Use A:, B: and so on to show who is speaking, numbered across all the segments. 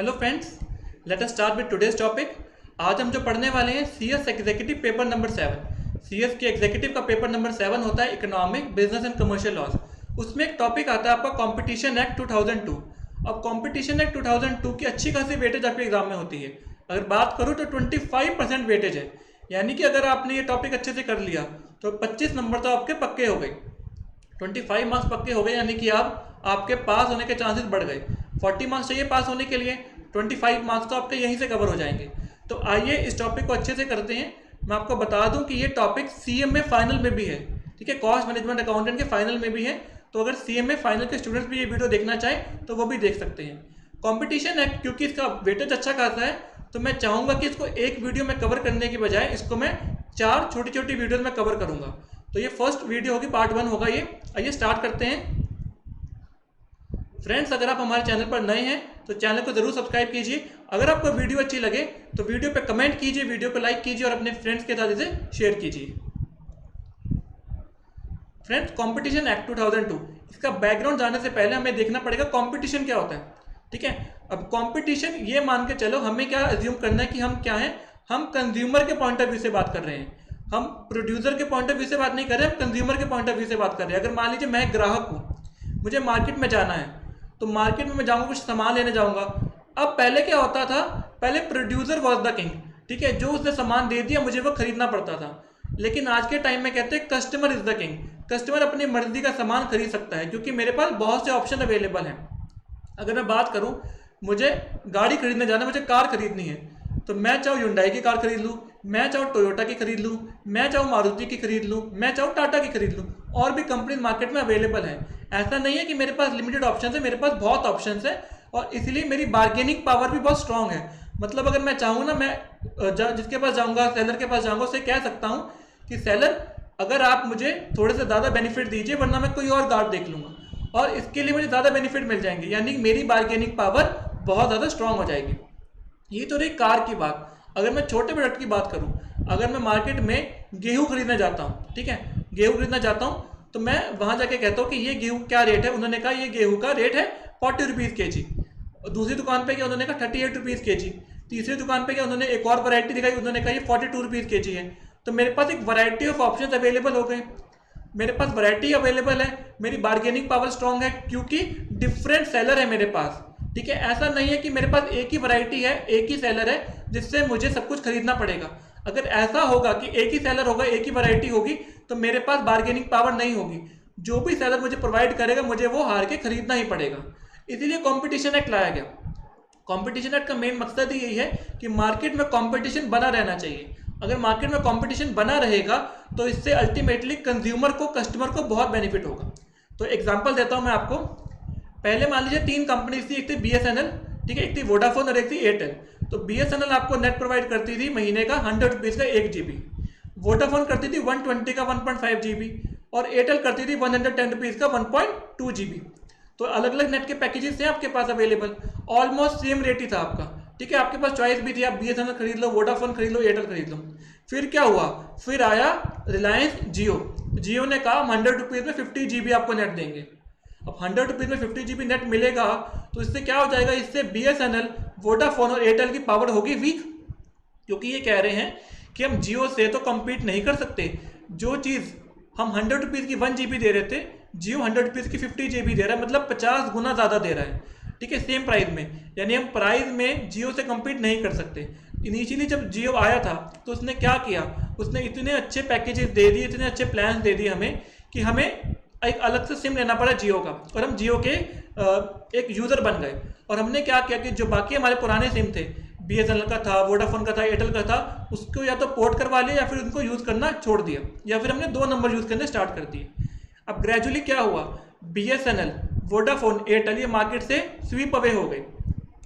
A: Hello friends, let us start with today's topic. आज हम जो पढ़ने वाले हैं CS executive paper number 7। CS के एग्जीक्यूटिव का पेपर नंबर 7 होता है economic, business and commercial laws. उसमें एक टॉपिक आता है आपका कॉम्पिटिशन एक्ट 2002। अब कॉम्पिटिशन एक्ट 2002 की अच्छी खासी वेटेज आपके एग्जाम में होती है। अगर बात करूँ तो 25% वेटेज है, यानी कि अगर आपने ये टॉपिक अच्छे से कर लिया तो 25 नंबर तो आपके पक्के हो गए। 25 मार्क्स पक्के हो गए, यानी कि आप आपके पास होने के चांसेस बढ़ गए। 40 मार्क्स चाहिए पास होने के लिए, 25 मार्क्स तो आपके यहीं से कवर हो जाएंगे। तो आइए इस टॉपिक को अच्छे से करते हैं। मैं आपको बता दूं कि ये टॉपिक सीएम में फाइनल में भी है, ठीक है, कॉस्ट मैनेजमेंट अकाउंटेंट के फाइनल में भी है। तो अगर सीएम में फाइनल के स्टूडेंट्स भी ये वीडियो देखना चाहें तो वो भी देख सकते हैं। कॉम्पिटिशन एक्ट क्योंकि इसका वेटेज अच्छा खासा है, तो मैं चाहूंगा कि इसको एक वीडियो में कवर करने की बजाय इसको मैं 4 छोटी छोटी वीडियोज में कवर करूंगा। तो ये फर्स्ट वीडियो होगी, पार्ट 1 होगा ये। आइए स्टार्ट करते हैं। फ्रेंड्स, अगर आप हमारे चैनल पर नए हैं तो चैनल को जरूर सब्सक्राइब कीजिए। अगर आपको वीडियो अच्छी लगे तो वीडियो पे कमेंट कीजिए, वीडियो को लाइक कीजिए और अपने फ्रेंड्स के साथ इसे शेयर कीजिए। फ्रेंड्स, कॉम्पिटिशन एक्ट 2002, इसका बैकग्राउंड जानने से पहले हमें देखना पड़ेगा कॉम्पिटिशन क्या होता है। ठीक है, अब कॉम्पिटिशन ये मान के चलो, हमें क्या एज्यूम करना है कि हम क्या हैं, हम कंज्यूमर के पॉइंट ऑफ व्यू से बात कर रहे हैं। हम प्रोड्यूसर के पॉइंट ऑफ व्यू से बात नहीं कर रहे, हम कंज्यूमर के पॉइंट ऑफ व्यू से बात कर रहे हैं। अगर मान लीजिए मैं ग्राहक हूँ, मुझे मार्केट में जाना है, तो मार्केट में मैं जाऊँगा, कुछ सामान लेने जाऊँगा। अब पहले क्या होता था, पहले प्रोड्यूसर वॉज द किंग, ठीक है, जो उसने सामान दे दिया मुझे वो खरीदना पड़ता था। लेकिन आज के टाइम में कहते हैं customer is the king. Customer अपनी मर्जी का सामान खरीद सकता है क्योंकि मेरे पास बहुत से ऑप्शन अवेलेबल हैं। अगर मैं बात करूं, मुझे गाड़ी खरीदने जाना, मुझे कार खरीदनी है, तो मैं चाहूँ Hyundai की कार खरीद लूँ, मैं चाहूँ टोयोटा की खरीद लूँ, मैं चाहूँ मारुति की खरीद लूँ, मैं चाहूँ टाटा की खरीद लूँ। और भी कंपनी मार्केट में अवेलेबल है। ऐसा नहीं है कि मेरे पास लिमिटेड ऑप्शन है, मेरे पास बहुत ऑप्शन है और इसलिए मेरी बार्गेनिंग पावर भी बहुत स्ट्रांग है। मतलब अगर मैं चाहूँ ना, मैं जिसके पास जाऊँगा, सेलर के पास जाऊँगा, उससे कह सकता हूँ कि सेलर, अगर आप मुझे थोड़े से ज़्यादा बेनिफिट दीजिए वरना मैं कोई और कार देख लूँगा, और इसके लिए मुझे ज़्यादा बेनिफिट मिल जाएंगे, यानी मेरी बार्गेनिंग पावर बहुत ज़्यादा स्ट्रांग हो जाएगी। ये तो रही कार की बात। अगर मैं छोटे प्रोडक्ट की बात करूं, अगर मैं मार्केट में गेहूं खरीदना चाहता हूं, ठीक है, गेहूं खरीदना चाहता हूं, तो मैं वहां जाके कहता हूं कि ये गेहूं क्या रेट है। उन्होंने कहा ये गेहूं का रेट है 40 रुपीज़ के जी। दूसरी दुकान पे क्या, उन्होंने कहा 38 रुपीज़ के जी। तीसरी दुकान पे क्या, उन्होंने एक और वैरायटी दिखाई, उन्होंने कहा ये 42 रुपीज़ के जी है। तो मेरे पास एक वैरायटी ऑफ ऑप्शन अवेलेबल हो गए, मेरे पास वैरायटी अवेलेबल है, मेरी बार्गेनिंग पावर स्ट्रांग है क्योंकि डिफरेंट सेलर है मेरे पास। ठीक है, ऐसा नहीं है कि मेरे पास एक ही वैरायटी है, एक ही सेलर है जिससे मुझे सब कुछ खरीदना पड़ेगा। अगर ऐसा होगा कि एक ही सेलर होगा, एक ही वैरायटी होगी, तो मेरे पास बार्गेनिंग पावर नहीं होगी। जो भी सेलर मुझे प्रोवाइड करेगा मुझे वो हार के खरीदना ही पड़ेगा। इसीलिए कॉम्पिटिशन एक्ट लाया गया। कॉम्पिटिशन एक्ट का मेन मकसद ही यही है कि मार्केट में कॉम्पिटिशन बना रहना चाहिए। अगर मार्केट में कॉम्पिटिशन बना रहेगा तो इससे अल्टीमेटली कंज्यूमर को, कस्टमर को बहुत बेनिफिट होगा। तो एग्जांपल देता हूं मैं आपको। पहले मान लीजिए 3 कंपनीज थी, एक थी BSNL, ठीक है, एक थी वोडाफोन और एक थी एयरटेल। तो BSNL आपको नेट प्रोवाइड करती थी महीने का 100 रुपीज़ का 1 GB, वोडाफोन करती थी 120 का 1.5 GB और एयरटेल करती थी 110 रुपीज़ का 1.2 GB। तो अलग अलग नेट के पैकेजेस थे आपके पास अवेलेबल, ऑलमोस्ट सेम रेट ही था आपका। ठीक है, आपके पास चॉइस भी थी, आप BSNL खरीद लो, वोडाफोन खरीद लो, एयरटेल खरीद लो। फिर क्या हुआ, फिर आया रिलायंस जियो। जियो ने कहा 100 रुपीज़ में 50 GB आपको नेट देंगे। अब 100 रुपीज़ में 50 GB नेट मिलेगा तो इससे क्या हो जाएगा, इससे BSNL, वोडाफोन और एयरटेल की पावर होगी वीक, क्योंकि ये कह रहे हैं कि हम जियो से तो कम्पीट नहीं कर सकते। जो चीज़ हम 100 रुपीज़ की 1 GB दे रहे थे, जियो 100 रुपीज़ की 50 GB दे रहा है, मतलब 50 गुना ज़्यादा दे रहा है। ठीक है, सेम प्राइस में, यानी हम प्राइस में जियो से कम्पीट नहीं कर सकते। इनिशियली जब जियो आया था तो उसने क्या किया, उसने इतने अच्छे पैकेजेस दे दिए, इतने अच्छे प्लान दे दिए हमें कि हमें एक अलग से सिम लेना पड़ा जियो का, और हम जियो के एक यूज़र बन गए। और हमने क्या किया कि जो बाकी हमारे पुराने सिम थे, BSNL का था, वोडाफोन का था, एयरटेल का था, उसको या तो पोर्ट करवा लिया या फिर उनको यूज़ करना छोड़ दिया, या फिर हमने 2 नंबर यूज़ करने स्टार्ट कर दिए। अब ग्रेजुअली क्या हुआ, BSNL, वोडाफोन, एयरटेल ये मार्केट से स्वीप अवे हो गए,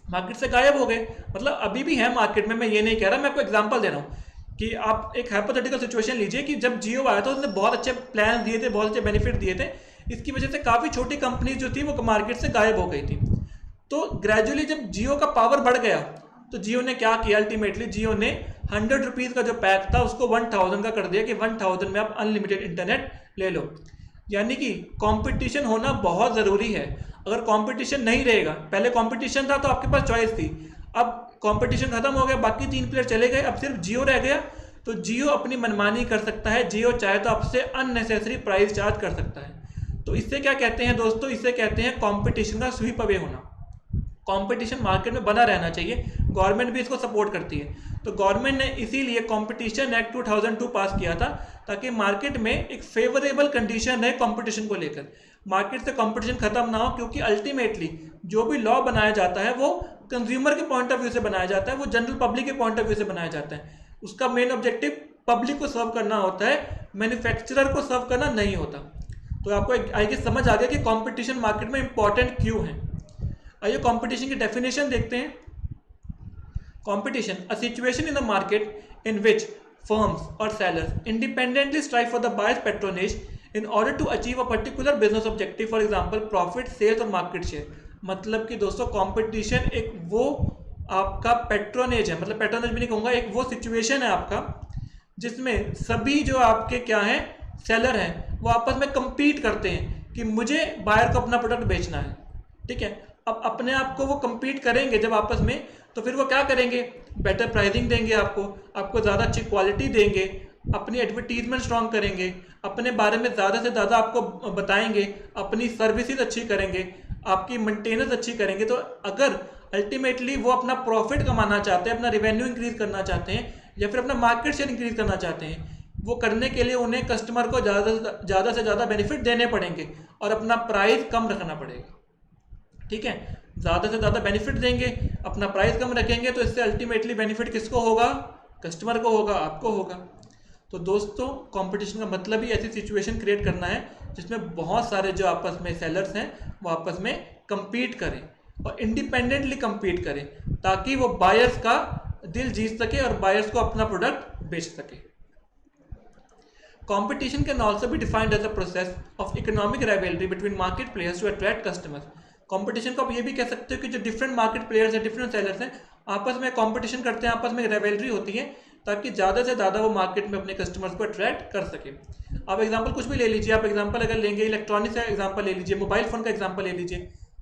A: मार्केट से गायब हो गए। मतलब अभी भी है मार्केट में, मैं ये नहीं कह रहा, मैं आपको एग्जांपल दे रहा हूँ कि आप एक हाइपोथेटिकल सिचुएशन लीजिए कि जब जियो आया था उसने बहुत अच्छे प्लान दिए थे, बहुत अच्छे बेनिफिट दिए थे, इसकी वजह से काफ़ी छोटी कंपनी जो थी वो मार्केट से गायब हो गई थी। तो ग्रेजुअली जब जियो का पावर बढ़ गया तो जियो ने क्या किया, अल्टीमेटली जियो ने 100 रुपीज़ का जो पैक था उसको 1000 का कर दिया कि 1000 में आप अनलिमिटेड इंटरनेट ले लो। यानी कि कंपटीशन होना बहुत ज़रूरी है। अगर कंपटीशन नहीं रहेगा, पहले कंपटीशन था तो आपके पास चॉइस थी, अब कंपटीशन खत्म हो गया, बाकी 3 प्लेयर चले गए, अब सिर्फ जियो रह गया, तो जियो अपनी मनमानी कर सकता है, जियो चाहे तो आपसे अननेसेसरी प्राइस चार्ज कर सकता है। तो इससे क्या कहते हैं दोस्तों, इससे कहते हैं कंपटीशन का स्वीप अवे होना। कंपटीशन मार्केट में बना रहना चाहिए, गवर्नमेंट भी इसको सपोर्ट करती है। तो गवर्नमेंट ने इसीलिए कंपटीशन एक्ट 2002 पास किया था, ताकि मार्केट में एक फेवरेबल कंडीशन रहे कंपटीशन को लेकर, मार्केट से कंपटीशन खत्म ना हो, क्योंकि अल्टीमेटली जो भी लॉ बनाया जाता है वो कंज्यूमर के पॉइंट ऑफ व्यू से बनाया जाता है, वो जनरल पब्लिक के पॉइंट ऑफ व्यू से बनाया जाता है। उसका मेन ऑब्जेक्टिव पब्लिक को सर्व करना होता है, मैन्युफैक्चरर को सर्व करना नहीं होता। तो आपको आई गेस समझ आ गया कि कंपटीशन मार्केट में इंपॉर्टेंट क्यों है। आइए कंपटीशन की डेफिनेशन देखते हैं। Competition, a situation in the market in which firms or sellers independently strive for the buyer's patronage in order to achieve a particular business objective, for example profit, sales और market share। मतलब कि दोस्तों competition एक वो आपका patronage है, मतलब patronage भी नहीं कहूँगा, एक वो सिचुएशन है आपका जिसमें सभी जो आपके क्या हैं सेलर हैं वो आपस में compete करते हैं कि मुझे बायर को अपना प्रोडक्ट बेचना है, ठीक है। अब अपने आप को वो compete करेंगे जब आपस में, तो फिर वो क्या करेंगे, बेटर प्राइसिंग देंगे, आपको ज़्यादा अच्छी क्वालिटी देंगे, अपनी एडवर्टीजमेंट स्ट्रॉन्ग करेंगे, अपने बारे में ज़्यादा से ज़्यादा आपको बताएंगे, अपनी सर्विसेज अच्छी करेंगे, आपकी मेंटेनेंस अच्छी करेंगे। तो अगर अल्टीमेटली वो अपना प्रॉफिट कमाना चाहते हैं, अपना रेवेन्यू इंक्रीज करना चाहते हैं, या फिर अपना मार्केट शेयर इंक्रीज करना चाहते हैं, वो करने के लिए उन्हें कस्टमर को ज़्यादा से ज़्यादा बेनिफिट देने पड़ेंगे और अपना प्राइस कम रखना पड़ेगा, ठीक है। ज़्यादा से ज़्यादा बेनिफिट देंगे, अपना प्राइस कम रखेंगे, तो इससे अल्टीमेटली बेनिफिट किसको होगा, कस्टमर को होगा, आपको होगा। तो दोस्तों कंपटीशन का मतलब ही ऐसी सिचुएशन क्रिएट करना है जिसमें बहुत सारे जो आपस में सेलर्स हैं वो आपस में compete करें और इंडिपेंडेंटली compete करें, ताकि वो बायर्स का दिल जीत सके और बायर्स को अपना प्रोडक्ट बेच सके। Competition can also be defined as a process of economic rivalry between market players to attract customers। Competition को आप ये भी कह सकते हो कि जो डिफरेंट मार्केट प्लेयर्स हैं, डिफरेंट सेलर्स हैं, आपस में कंपटीशन करते हैं, आपस में रेवेलरी होती है, ताकि ज़्यादा से ज़्यादा वो मार्केट में अपने कस्टमर्स को अट्रैक्ट कर सके। आप एग्जांपल कुछ भी ले लीजिए, आप एग्जांपल अगर लेंगे इलेक्ट्रॉनिक्स का एग्जांपल ले लीजिए, मोबाइल फ़ोन का एग्जांपल ले लीजिए।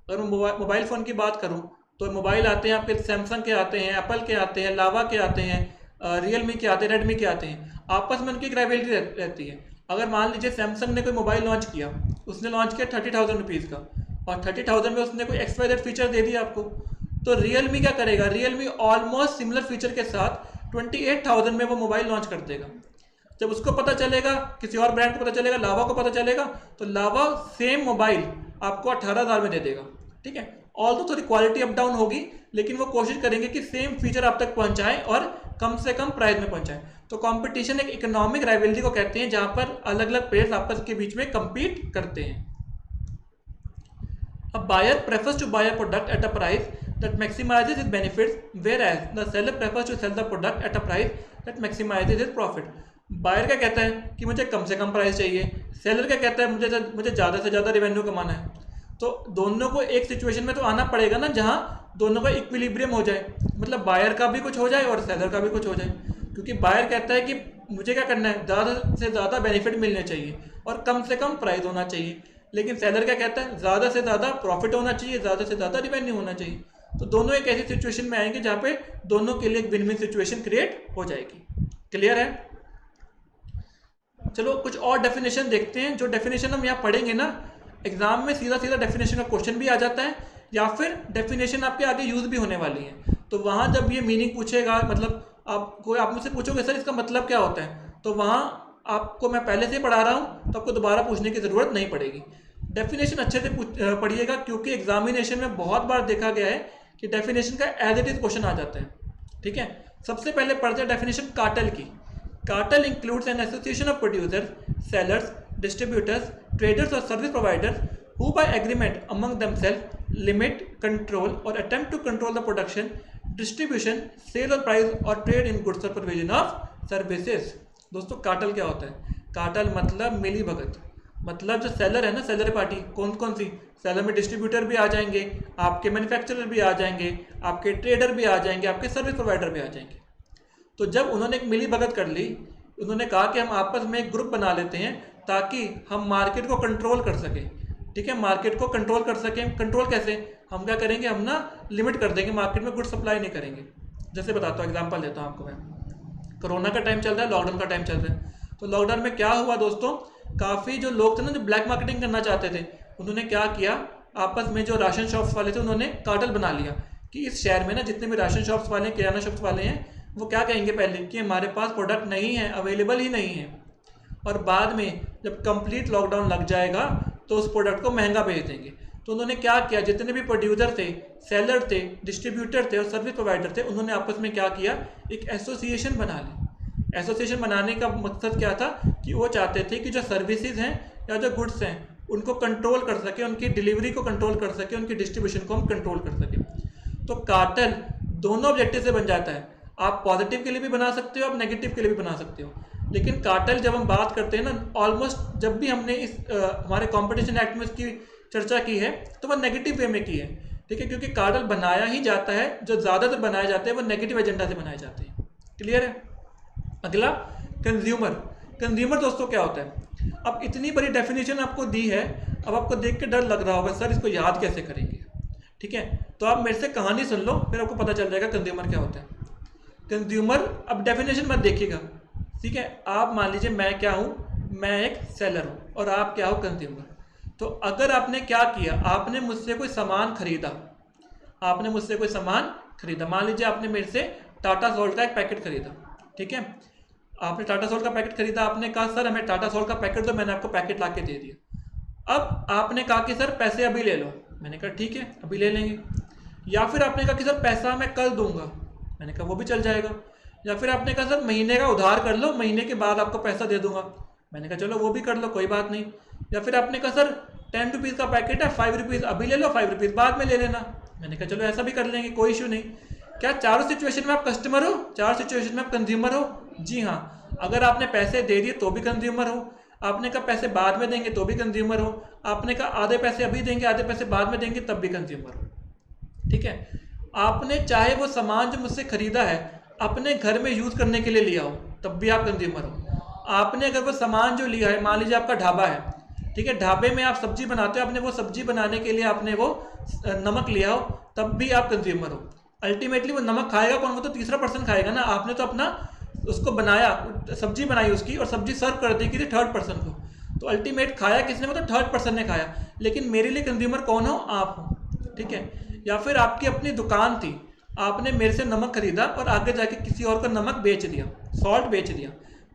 A: अगर मैं मोबाइल फ़ोन की बात करूँ तो मोबाइल आते हैं आपके सैमसंग के आते हैं, एप्पल के आते हैं, लावा के आते हैं, रियलमी के आते हैं, रेडमी के आते हैं, आपस में उनकी एक राइवलरी रहती है। अगर मान लीजिए सैमसंग ने कोई मोबाइल लॉन्च किया, उसने लॉन्च किया 30,000 रुपीज़ का, और 30,000 में उसने कोई XYZ फीचर दे दिया आपको, तो रियलमी क्या करेगा, रियलमी ऑलमोस्ट सिमिलर फीचर के साथ 28,000 में वो मोबाइल लॉन्च कर देगा। जब उसको पता चलेगा, किसी और ब्रांड को पता चलेगा, लावा को पता चलेगा, तो लावा सेम मोबाइल आपको 18,000 में दे देगा, ठीक है। ऑल तो थोड़ी क्वालिटी अप डाउन होगी, लेकिन वो कोशिश करेंगे कि सेम फीचर आप तक पहुंचाएं और कम से कम प्राइस में पहुंचाएं। तो कंपटीशन एक इकोनॉमिक राइवलरी को कहते हैं, जहां पर अलग अलग प्लेयर्स आपस के बीच में compete करते हैं। A buyer prefers to buy a product at a price that maximizes its benefits, whereas the seller prefers to sell the product at a price that maximizes its profit। Buyer क्या कहता है कि मुझे कम से कम price चाहिए, seller क्या कहता है मुझे ज़्यादा से ज़्यादा रेवेन्यू कमाना है। तो दोनों को एक सिचुएशन में तो आना पड़ेगा ना, जहाँ दोनों का इक्विलिब्रियम हो जाए, मतलब बायर का भी कुछ हो जाए और सेलर का भी कुछ हो जाए। क्योंकि बायर कहता है कि मुझे क्या करना है, ज़्यादा से ज़्यादा बेनिफिट मिलने चाहिए और कम से कम प्राइस होना चाहिए, लेकिन सेलर क्या कहता है, ज़्यादा से ज़्यादा प्रॉफिट होना चाहिए, ज़्यादा से ज़्यादा रिवेन्यू होना चाहिए। तो दोनों एक ऐसी सिचुएशन में आएंगे जहाँ पे दोनों के लिए एक विन विन सिचुएशन क्रिएट हो जाएगी। क्लियर है? चलो कुछ और डेफिनेशन देखते हैं। जो डेफिनेशन हम यहाँ पढ़ेंगे ना, एग्जाम में सीधा सीधा डेफिनेशन का क्वेश्चन भी आ जाता है, या फिर डेफिनेशन आपके आगे यूज भी होने वाली है। तो वहाँ जब ये मीनिंग पूछेगा, मतलब आप मुझसे पूछोगे सर इसका मतलब क्या होता है, तो वहाँ आपको मैं पहले से पढ़ा रहा हूँ, तो आपको दोबारा पूछने की ज़रूरत नहीं पड़ेगी। डेफिनेशन अच्छे से पढ़िएगा, क्योंकि एग्जामिनेशन में बहुत बार देखा गया है कि डेफिनेशन का एज इट इज क्वेश्चन आ जाता है, ठीक है। सबसे पहले पढ़ते हैं डेफिनेशन कार्टेल की। Cartel includes an association of producers, sellers, distributors, traders और service providers who by agreement among themselves limit, control or attempt to control the production, distribution, sale or price or trade in goods or provision of services। दोस्तों cartel क्या होता है? Cartel मतलब मिली भगत, मतलब जो seller है ना, सेलर पार्टी कौन कौन सी, सेलर में डिस्ट्रीब्यूटर भी आ जाएंगे, आपके मैन्युफैक्चरर भी आ जाएंगे, आपके ट्रेडर भी आ जाएंगे, आपके सर्विस प्रोवाइडर भी आ जाएंगे। तो जब उन्होंने एक मिली भगत कर ली, उन्होंने कहा कि हम आपस में एक ग्रुप बना लेते हैं ताकि हम मार्केट को कंट्रोल कर सकें। ठीक है, मार्केट को कंट्रोल कर सकें। कंट्रोल कैसे, हम क्या करेंगे, हम ना लिमिट कर देंगे, मार्केट में गुड सप्लाई नहीं करेंगे। जैसे बताता हूँ, एग्जांपल देता हूँ आपको मैं। कोरोना का टाइम चल रहा है, लॉकडाउन का टाइम चल रहा है, तो लॉकडाउन में क्या हुआ दोस्तों, काफ़ी जो लोग थे ना जो ब्लैक मार्केटिंग करना चाहते थे, उन्होंने क्या किया, आपस में जो राशन शॉप्स वाले थे उन्होंने कार्टेल बना लिया कि इस शहर में ना जितने भी राशन शॉप्स वाले हैं, किराना शॉप्स वाले हैं, वो क्या कहेंगे पहले कि हमारे पास प्रोडक्ट नहीं है, अवेलेबल ही नहीं है, और बाद में जब कंप्लीट लॉकडाउन लग जाएगा तो उस प्रोडक्ट को महंगा बेच देंगे। तो उन्होंने क्या किया, जितने भी प्रोड्यूसर थे, सेलर थे, डिस्ट्रीब्यूटर थे और सर्विस प्रोवाइडर थे, उन्होंने आपस में क्या किया, एक एसोसिएशन बना ली। एसोसिएशन बनाने का मकसद क्या था कि वो चाहते थे कि जो सर्विसेज हैं या जो गुड्स हैं उनको कंट्रोल कर सके, उनकी डिलीवरी को कंट्रोल कर सके, उनकी डिस्ट्रीब्यूशन को हम कंट्रोल कर सके। तो कार्टेल दोनों ऑब्जेक्टिव से बन जाता है, आप पॉजिटिव के लिए भी बना सकते हो, आप नेगेटिव के लिए भी बना सकते हो। लेकिन कार्टेल जब हम बात करते हैं ना, ऑलमोस्ट जब भी हमने इस हमारे कंपटीशन एक्ट में इसकी चर्चा की है तो वह नेगेटिव वे में की है, ठीक है, क्योंकि कार्टेल बनाया ही जाता है, जो ज़्यादातर बनाए जाते हैं वो नेगेटिव एजेंडा से बनाए जाते हैं। क्लियर है। अगला कंज्यूमर। कंज्यूमर दोस्तों क्या होता है, अब इतनी बड़ी डेफिनेशन आपको दी है, अब आपको देख के डर लग रहा होगा सर इसको याद कैसे करेंगे, ठीक है, तो आप मेरे से कहानी सुन लो फिर आपको पता चल जाएगा कंज्यूमर क्या होता है। कंज्यूमर, अब डेफिनेशन मत देखिएगा, ठीक है, आप मान लीजिए मैं क्या हूँ, मैं एक सेलर हूँ और आप क्या हो, कंज्यूमर। तो अगर आपने क्या किया, आपने मुझसे कोई सामान खरीदा, आपने मुझसे कोई सामान खरीदा, मान लीजिए आपने मेरे से टाटा सॉल्ट का एक पैकेट खरीदा, ठीक है, आपने टाटा सॉल्ट का पैकेट खरीदा, आपने कहा सर हमें टाटा सॉल्ट का पैकेट दो, मैंने आपको पैकेट ला के दे दिया। अब आपने कहा कि सर पैसे अभी ले लो, मैंने कहा ठीक है अभी ले लेंगे। या फिर आपने कहा कि सर पैसा मैं कल दूंगा, मैंने कहा वो भी चल जाएगा। या फिर आपने कहा सर महीने का उधार कर लो, महीने के बाद आपको पैसा दे दूंगा, मैंने कहा चलो वो भी कर लो कोई बात नहीं। या फिर आपने कहा सर 10 रुपीज़ का पैकेट है, 5 रुपीज़ अभी ले लो, 5 रुपीज़ बाद में ले लेना, मैंने कहा चलो ऐसा भी कर लेंगे, कोई इशू नहीं। क्या चारों सिचुएशन में आप कस्टमर हो, चार सिचुएशन में आप कंज्यूमर हो? जी हाँ। अगर आपने पैसे दे दिए तो भी कंज्यूमर हो, आपने कहा पैसे बाद में देंगे तो भी कंज्यूमर हो, आपने कहा आधे पैसे अभी देंगे आधे पैसे बाद में देंगे तब भी कंज्यूमर हो, ठीक है। आपने चाहे वो सामान जो मुझसे खरीदा है अपने घर में यूज़ करने के लिए लिया हो तब भी आप कंज्यूमर हो। आपने अगर वो सामान जो लिया है, मान लीजिए आपका ढाबा है, ठीक है, ढाबे में आप सब्जी बनाते हो, आपने वो सब्जी बनाने के लिए आपने वो नमक लिया हो तब भी आप कंज्यूमर हो। अल्टीमेटली वो नमक खाएगा कौन, वो तो तीसरा पर्सन खाएगा ना, आपने तो अपना उसको बनाया, सब्जी बनाई उसकी और सब्जी सर्व कर दी किसी थर्ड पर्सन को, तो अल्टीमेट खाया किसने, वो तो थर्ड पर्सन ने खाया, लेकिन मेरे लिए कंज्यूमर कौन हो, आप हो, ठीक है। या फिर आपकी अपनी दुकान थी, आपने मेरे से नमक खरीदा और आगे जाके किसी और को नमक बेच दिया, सॉल्ट बेच दिया,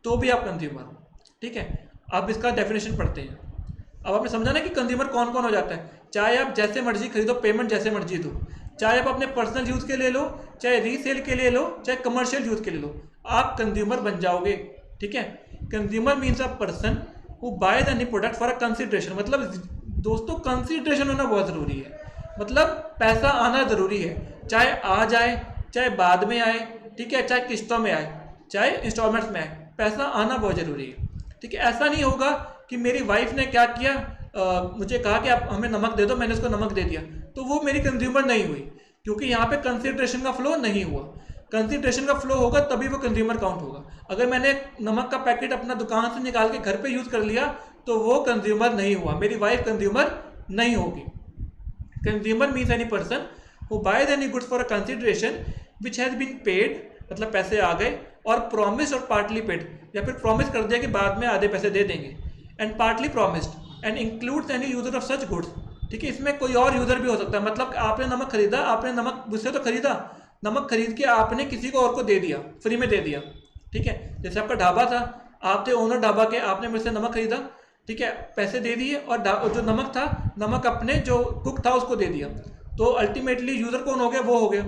A: तो भी आप कंज्यूमर हो, ठीक है। अब इसका डेफिनेशन पढ़ते हैं। अब आपने समझा ना कि कंज्यूमर कौन कौन हो जाता है। चाहे आप जैसे मर्जी खरीदो, पेमेंट जैसे मर्जी दो, चाहे आप अपने पर्सनल यूज़ के लिए लो, चाहे रीसेल के लिए लो, चाहे कमर्शियल यूज़ के लिए लो, आप कंज्यूमर बन जाओगे, ठीक है। Consumer means a person who buys any product for a consideration. मतलब दोस्तों कंसिडरेशन होना बहुत ज़रूरी है, मतलब पैसा आना ज़रूरी है, चाहे आ जाए चाहे बाद में आए, ठीक है, चाहे किस्तों में आए चाहे इंस्टॉलमेंट्स में आए, पैसा आना बहुत ज़रूरी है, ठीक है। ऐसा नहीं होगा कि मेरी वाइफ ने क्या किया, मुझे कहा कि आप हमें नमक दे दो, मैंने उसको नमक दे दिया, तो वो मेरी कंज्यूमर नहीं हुई, क्योंकि यहाँ पे कंसिडरेशन का फ्लो नहीं हुआ। कंसिडरेशन का फ्लो होगा तभी वो कंज्यूमर काउंट होगा। अगर मैंने नमक का पैकेट अपना दुकान से निकाल के घर पे यूज़ कर लिया तो वो कंज्यूमर नहीं हुआ, मेरी वाइफ कंज्यूमर नहीं होगी। Consumer means any person who buys any goods for a consideration which has been paid, मतलब पैसे आ गए, और प्रॉमिस और पार्टली पेड, या फिर प्रॉमिस कर दिया कि बाद में आधे पैसे दे देंगे, and partly promised and includes any user of such goods, ठीक है। इसमें कोई और यूजर भी हो सकता है, मतलब आपने नमक खरीदा, आपने नमक मुझसे तो खरीदा, नमक खरीद के आपने किसी को और को दे दिया, फ्री में दे दिया, ठीक है। जैसे आपका ढाबा था, आप थे ओनर ढाबा के, आपने मुझसे नमक खरीदा, ठीक है, पैसे दे दिए, और जो नमक था, नमक अपने जो कुक था उसको दे दिया, तो अल्टीमेटली यूजर कौन हो गया, वो हो गया,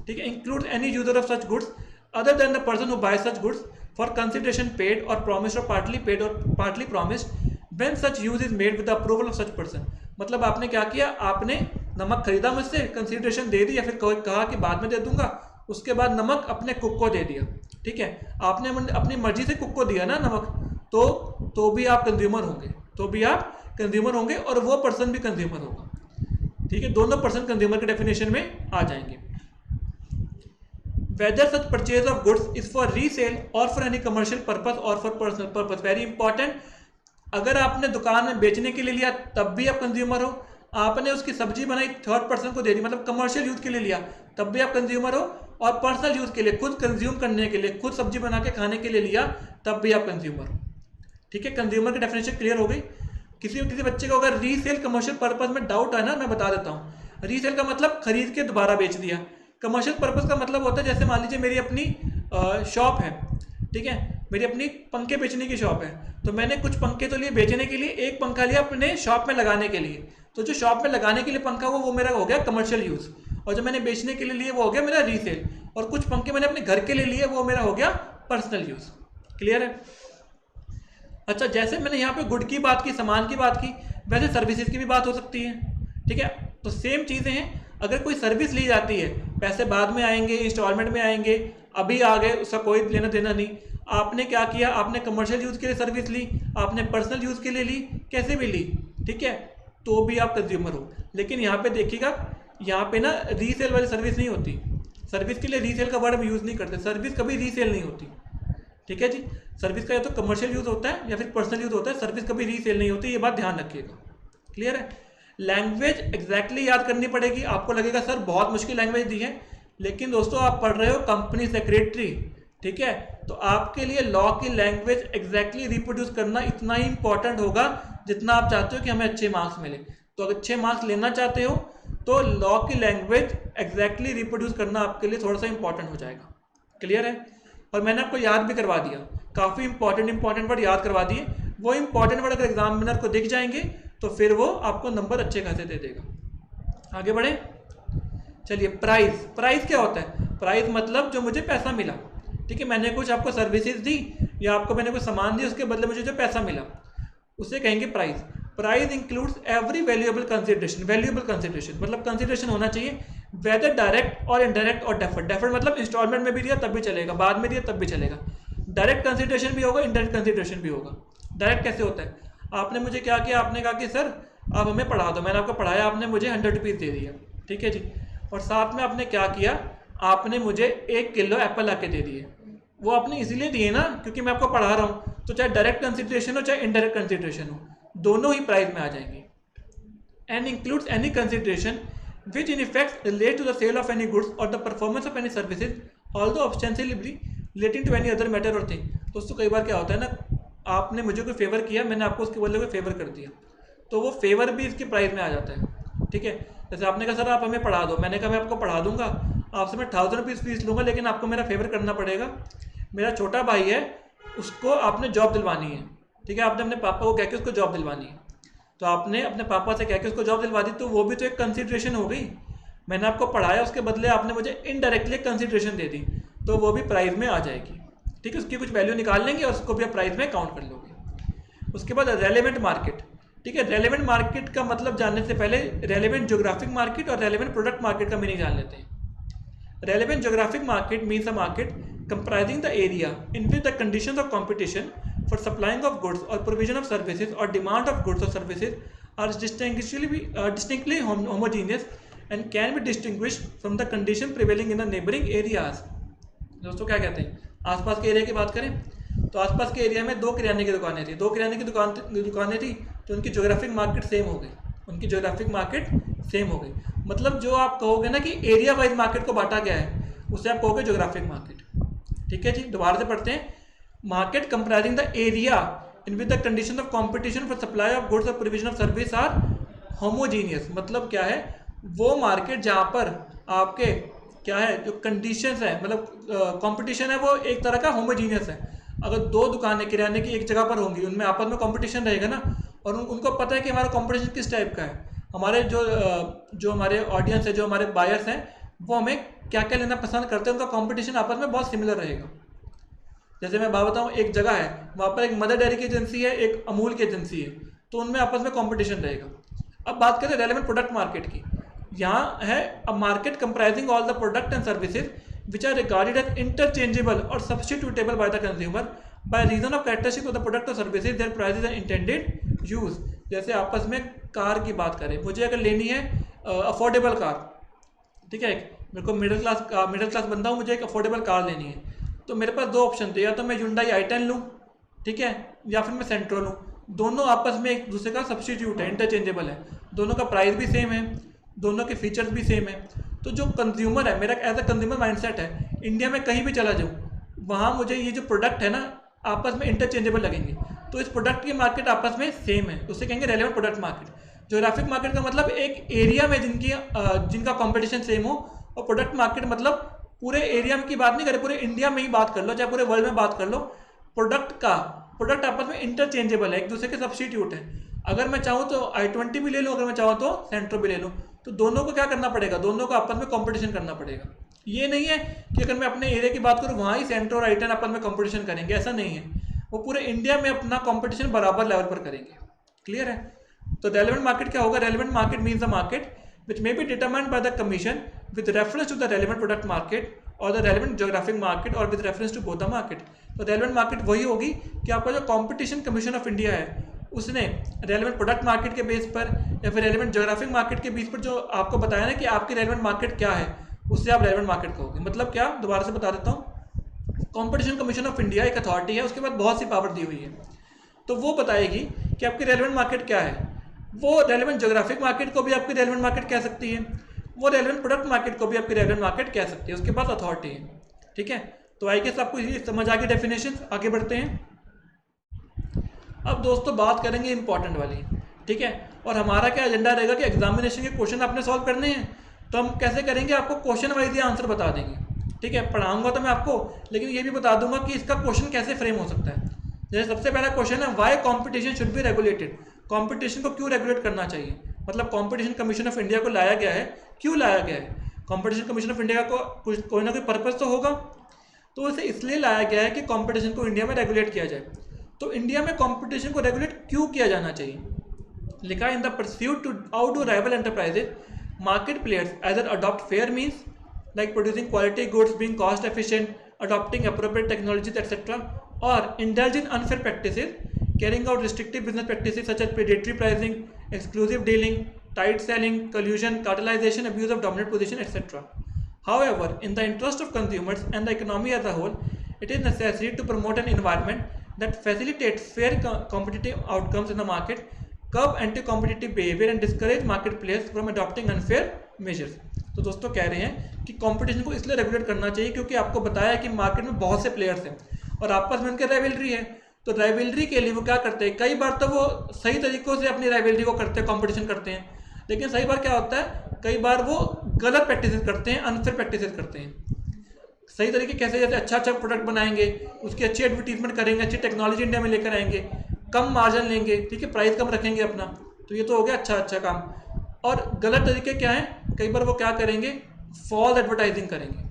A: ठीक है। Include any user of such goods other then the person who bye such goods for consideration paid और प्रॉमिस्ड और पार्टली पेड और partly promised when such use is made with the approval of such person. मतलब आपने क्या किया, आपने नमक खरीदा मुझसे, कंसिडरेशन दे दी, या फिर कहा कि बाद में दे दूंगा, उसके बाद नमक अपने कुक को दे दिया, ठीक है। आपने अपनी मर्जी से कुक को दिया ना नमक, तो भी आप कंज्यूमर होंगे, तो भी आप कंज्यूमर होंगे, और वो पर्सन भी कंज्यूमर होगा, ठीक है। दोनों पर्सन कंज्यूमर के डेफिनेशन में आ जाएंगे। Whether such purchase of goods is for resale or for any commercial purpose or for personal purpose, very important, अगर आपने दुकान में बेचने के लिए लिया तब भी आप कंज्यूमर हो, आपने उसकी सब्जी बनाई थर्ड पर्सन को दे दी, मतलब कमर्शियल यूज के लिए लिया, तब भी आप कंज्यूमर हो, और पर्सनल यूज के लिए खुद कंज्यूम करने के लिए, खुद सब्जी बना के खाने के लिए लिया, तब भी आप कंज्यूमर हो। ठीक है, कंज्यूमर की डेफिनेशन क्लियर हो गई। किसी बच्चे को अगर रीसेल कमर्शियल पर्पज में डाउट है ना, मैं बता देता हूँ। रीसेल का मतलब खरीद के दोबारा बेच दिया। कमर्शियल पर्पज का मतलब होता है जैसे मान लीजिए मेरी अपनी शॉप है, ठीक है, मेरी अपनी पंखे बेचने की शॉप है, तो मैंने कुछ पंखे तो लिए बेचने के लिए, एक पंखा लिया अपने शॉप में लगाने के लिए, तो जो शॉप में लगाने के लिए पंखा वो मेरा हो गया कमर्शियल यूज़, और जो मैंने बेचने के लिए लिए वो हो गया मेरा रीसेल, और कुछ पंखे मैंने अपने घर के लिए लिए वो मेरा हो गया पर्सनल यूज़। क्लियर है? अच्छा, जैसे मैंने यहाँ पे गुड की बात की, सामान की बात की, वैसे सर्विसेज की भी बात हो सकती है। ठीक है, तो सेम चीज़ें हैं। अगर कोई सर्विस ली जाती है, पैसे बाद में आएंगे, इंस्टॉलमेंट में आएंगे, अभी आ गए, उसका कोई लेना देना नहीं। आपने क्या किया, आपने कमर्शियल यूज़ के लिए सर्विस ली, आपने पर्सनल यूज़ के लिए ली, कैसे भी ली, ठीक है, तो भी आप कंज्यूमर हो। लेकिन यहाँ पे देखिएगा, यहाँ पे ना रीसेल वाली सर्विस नहीं होती। सर्विस के लिए रीसेल का वर्ड हम यूज़ नहीं करते, सर्विस कभी रीसेल नहीं होती। ठीक है जी, सर्विस का या तो कमर्शियल यूज़ होता है या फिर पर्सनल यूज़ होता है, सर्विस कभी रीसेल नहीं होती, ये बात ध्यान रखिएगा। क्लियर है? लैंग्वेज एग्जैक्टली याद करनी पड़ेगी। आपको लगेगा सर बहुत मुश्किल लैंग्वेज दी है, लेकिन दोस्तों आप पढ़ रहे हो कंपनी सेक्रेटरी, ठीक है, तो आपके लिए लॉ की लैंग्वेज एग्जैक्टली रिप्रोड्यूस करना इतना ही इंपॉर्टेंट होगा जितना आप चाहते हो कि हमें अच्छे मार्क्स मिले। तो अगर अच्छे मार्क्स लेना चाहते हो तो लॉ की लैंग्वेज एग्जैक्टली रिप्रोड्यूस करना आपके लिए थोड़ा सा इंपॉर्टेंट हो जाएगा। क्लियर है? और मैंने आपको याद भी करवा दिया, काफ़ी इंपॉर्टेंट वर्ड याद करवा दिए। वो इंपॉर्टेंट वर्ड अगर एग्जामिनर को दिख जाएंगे तो फिर वो आपको नंबर अच्छे खासे दे देगा। आगे बढ़े, चलिए। प्राइस, प्राइस क्या होता है? प्राइस मतलब जो मुझे पैसा मिला। ठीक है, मैंने कुछ आपको सर्विसेज दी या आपको मैंने कुछ सामान दी, उसके बदले मुझे जो पैसा मिला उसे कहेंगे price. Price includes every valuable consideration. Valuable consideration मतलब कंसिडरेशन होना चाहिए, वेदर डायरेक्ट और इनडायरेक्ट और डेफर्ड। डेफर्ड मतलब इंस्टॉलमेंट में भी दिया तब भी चलेगा, बाद में दिया तब भी चलेगा। डायरेक्ट कंसिडरेशन भी होगा, इनडायरेक्ट कंसिडरेशन भी होगा। डायरेक्ट कैसे होता है? आपने मुझे क्या किया, आपने कहा कि सर आप हमें पढ़ा दो, मैंने आपको पढ़ाया, आपने मुझे 100 रुपीज़ दे दिया, ठीक है जी, और साथ में आपने क्या किया, आपने मुझे 1 किलो एप्पल आके दे दिए। वो आपने इसीलिए दिए ना क्योंकि मैं आपको पढ़ा रहा हूँ, तो चाहे डायरेक्ट कंसिडरेशन हो चाहे इनडायरेक्ट कंसिडरेशन हो, दोनों ही प्राइस में आ जाएंगे। And includes any consideration which in effect relate to the sale of any goods or the performance of any services, although ostensibly relating to any other matter or thing। दोस्तों कई बार क्या होता है ना, आपने मुझे कोई फेवर किया, मैंने आपको उसके बदले कोई फेवर कर दिया, तो वो फेवर भी इसके प्राइस में आ जाता है। ठीक है, जैसे आपने कहा सर आप हमें पढ़ा दो, मैंने कहा मैं आपको पढ़ा दूंगा, आपसे मैं 1000 रुपीज़ फीस लूँगा, लेकिन आपको मेरा फेवर करना पड़ेगा। मेरा छोटा भाई है, उसको आपने जॉब दिलवानी है, ठीक है, आपने अपने पापा को कह के उसको जॉब दिलवानी है, तो आपने अपने पापा से कह के उसको जॉब दिलवा दी, तो वो भी तो एक कंसिडरेशन हो गई। मैंने आपको पढ़ाया, उसके बदले आपने मुझे इनडायरेक्टली कंसिडरेशन दे दी, तो वो भी प्राइस में आ जाएगी। ठीक है, उसकी कुछ वैल्यू निकाल लेंगे और उसको भी आप प्राइस में काउंट कर लोगे। उसके बाद रेलेवेंट मार्केट। ठीक है, रेलेवेंट मार्केट का मतलब जानने से पहले रेलेवेंट ज्योग्राफिक मार्केट और रेलेवेंट प्रोडक्ट मार्केट का मीनिंग जान लेते हैं। Relevant geographic market means a market comprising the area in which the conditions of competition for supplying of goods or provision of services or demand of goods or services are distinctly homogeneous and can be distinguished from the condition prevailing in the neighboring areas। दोस्तों क्या कहते हैं, आसपास के area की बात करें तो आसपास के एरिया में 2 किराने की दुकानें थी, 2 किराने की दुकानें थी, तो उनकी ज्योग्राफिक मार्केट सेम हो गई, उनकी ज्योग्राफिक मार्केट सेम हो गई। मतलब जो आप कहोगे ना कि एरिया वाइज मार्केट को बांटा गया है, उसे आप कहोगे ज्योग्राफिक मार्केट। ठीक है जी, दोबारा से पढ़ते हैं। Market comprising the area in with the condition of competition for supply of goods और provision of service are homogeneous. मतलब क्या है, वो मार्केट जहाँ पर आपके क्या है, जो कंडीशंस है, मतलब कंपटीशन है, वो एक तरह का होमोजीनियस है। अगर 2 दुकानें किराने की एक जगह पर होंगी, उनमें आपस में कंपटीशन रहेगा ना, और उनको पता है कि हमारा कंपटीशन किस टाइप का है, हमारे जो हमारे ऑडियंस है, जो हमारे बायर्स हैं, वो हमें क्या क्या लेना पसंद करते हैं, उनका कंपटीशन आपस में बहुत सिमिलर रहेगा। जैसे मैं बात बताऊँ, एक जगह है, वहाँ पर एक मदर डेयरी की एजेंसी है, एक अमूल की एजेंसी है, तो उनमें आपस में कंपटीशन रहेगा। अब बात करें रेलेवेंट प्रोडक्ट मार्केट की, यहाँ है a market comprising all the product and services which are regarded as interchangeable or substitutable by the consumer by reason of characteristics of the product or services, their prices and intended use। जैसे आपस में car की बात करें, मुझे अगर लेनी है अफोर्डेबल कार, ठीक है, मेरे को मिडिल क्लास बंदा हूँ, मुझे एक अफोर्डेबल कार लेनी है, तो मेरे पास 2 ऑप्शन थे, या तो मैं Hyundai i10 लूँ, ठीक है, या फिर मैं सेंट्रो लूँ। दोनों आपस में एक दूसरे का सब्स्टिट्यूट है, इंटरचेंजेबल है, दोनों का प्राइस भी सेम है, दोनों के फीचर्स भी सेम है। तो जो कंज्यूमर है, मेरा एज अ कंज्यूमर माइंडसेट है, इंडिया में कहीं भी चला जाऊँ वहाँ मुझे ये जो प्रोडक्ट है ना आपस में इंटरचेंजेबल लगेंगे। तो इस प्रोडक्ट की मार्केट आपस में सेम है, उसे कहेंगे relevant product market. Geographic market का मतलब एक एरिया में जिनका कंपटीशन सेम हो, और प्रोडक्ट मार्केट मतलब पूरे एरिया की बात नहीं करें, पूरे इंडिया में ही बात कर लो, चाहे पूरे वर्ल्ड में बात कर लो, प्रोडक्ट आपस में इंटरचेंजेबल है, एक दूसरे के सब्स्टिट्यूट है। अगर मैं चाहूँ तो i20 भी ले लूँ, अगर मैं चाहूँ तो सेंट्रो भी ले लूँ, तो दोनों को क्या करना पड़ेगा, दोनों को आपस में कंपटीशन करना पड़ेगा। ये नहीं है कि अगर मैं अपने एरिया की बात करूँ वहाँ ही सेंट्रो और i10 आपस में कंपटीशन करेंगे, ऐसा नहीं है। वो पूरे इंडिया में अपना कंपटीशन बराबर लेवल पर करेंगे। क्लियर है? तो रेलेवेंट मार्केट क्या होगा? Relevant market means the market which may be determined by the commission with reference to the relevant product market or the relevant geographic market or with reference to both the market। तो relevant market वही होगी कि आपका जो competition commission of India है उसने relevant product market के base पर या फिर relevant geographic market के बेस पर जो आपको बताया ना कि आपकी relevant market क्या है, उससे आप relevant market कहोगे। मतलब क्या, दोबारा से बता देता हूँ। कॉम्पिटिशन कमीशन ऑफ इंडिया एक अथॉरिटी है, उसके बाद बहुत सी पावर दी हुई है, तो वो बताएगी कि आपकी रेलेवेंट मार्केट क्या है। वो रेलेवेंट ज्योग्राफिक मार्केट को भी आपकी रेलेवेंट मार्केट कह सकती है, वो रेलेवेंट प्रोडक्ट मार्केट को भी आपकी रेलेवेंट मार्केट कह सकती है, उसके पास अथॉरिटी है। ठीक है, तो आई गेस आपको ये समझ आ गई डेफिनेशन। आगे बढ़ते हैं। अब दोस्तों बात करेंगे इंपॉर्टेंट वाली। ठीक है, और हमारा क्या एजेंडा रहेगा कि एग्जामिनेशन के क्वेश्चन आपने सॉल्व करने हैं, तो हम कैसे करेंगे, आपको क्वेश्चन वाइज ही आंसर बता देंगे। ठीक है, पढ़ाऊंगा तो मैं आपको, लेकिन ये भी बता दूंगा कि इसका क्वेश्चन कैसे फ्रेम हो सकता है। जैसे सबसे पहला क्वेश्चन है, why competition should be regulated. Competition को क्यों रेगुलेट करना चाहिए, मतलब कॉम्पिटिशन कमीशन ऑफ इंडिया को लाया गया है, क्यों लाया गया है। कॉम्पिटिशन कमीशन ऑफ इंडिया को कोई ना कोई पर्पज तो होगा, तो इसे इसलिए लाया गया है कि कॉम्पिटिशन को इंडिया में रेगुलेट किया जाए। तो इंडिया में कॉम्पिटिशन को रेगुलेट क्यों किया जाना चाहिए, लिखा in the pursuit to out rival enterprises market players either adopt fair means like producing quality goods, being cost efficient, adopting appropriate technologies, etc., or indulge in unfair practices, carrying out restrictive business practices such as predatory pricing, exclusive dealing, tight selling, collusion, cartelization, abuse of dominant position, etc. However, in the interest of consumers and the economy as a whole, it is necessary to promote an environment that facilitates fair competitive outcomes in the market, curb anti-competitive behavior, and discourage market players from adopting unfair measures. तो दोस्तों कह रहे हैं कि competition को इसलिए regulate करना चाहिए क्योंकि आपको बताया है कि मार्केट में बहुत से प्लेयर्स हैं और आपस में उनके राइवलरी है। तो राइवलरी के लिए वो क्या करते हैं, कई बार तो वो सही तरीक़ों से अपनी राइवलरी को करते हैं, कंपटीशन करते हैं, लेकिन सही बार क्या होता है, कई बार वो गलत प्रैक्टिसेस करते हैं, अनफेयर प्रैक्टिसेस करते हैं। सही तरीके कैसे, जैसे अच्छा प्रोडक्ट बनाएंगे, उसकी अच्छी एडवर्टीजमेंट करेंगे, अच्छी टेक्नोलॉजी इंडिया में लेकर आएंगे, कम मार्जिन लेंगे, ठीक है, प्राइस कम रखेंगे अपना, तो ये तो हो गया अच्छा काम। और गलत तरीके क्या हैं, कई बार वो क्या करेंगे, फॉल्स एडवर्टाइजिंग करेंगे,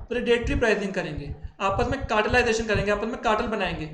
A: प्रेडेटरी प्राइसिंग करेंगे, आपस में कार्टलाइजेशन करेंगे, आपस में कार्टल बनाएंगे,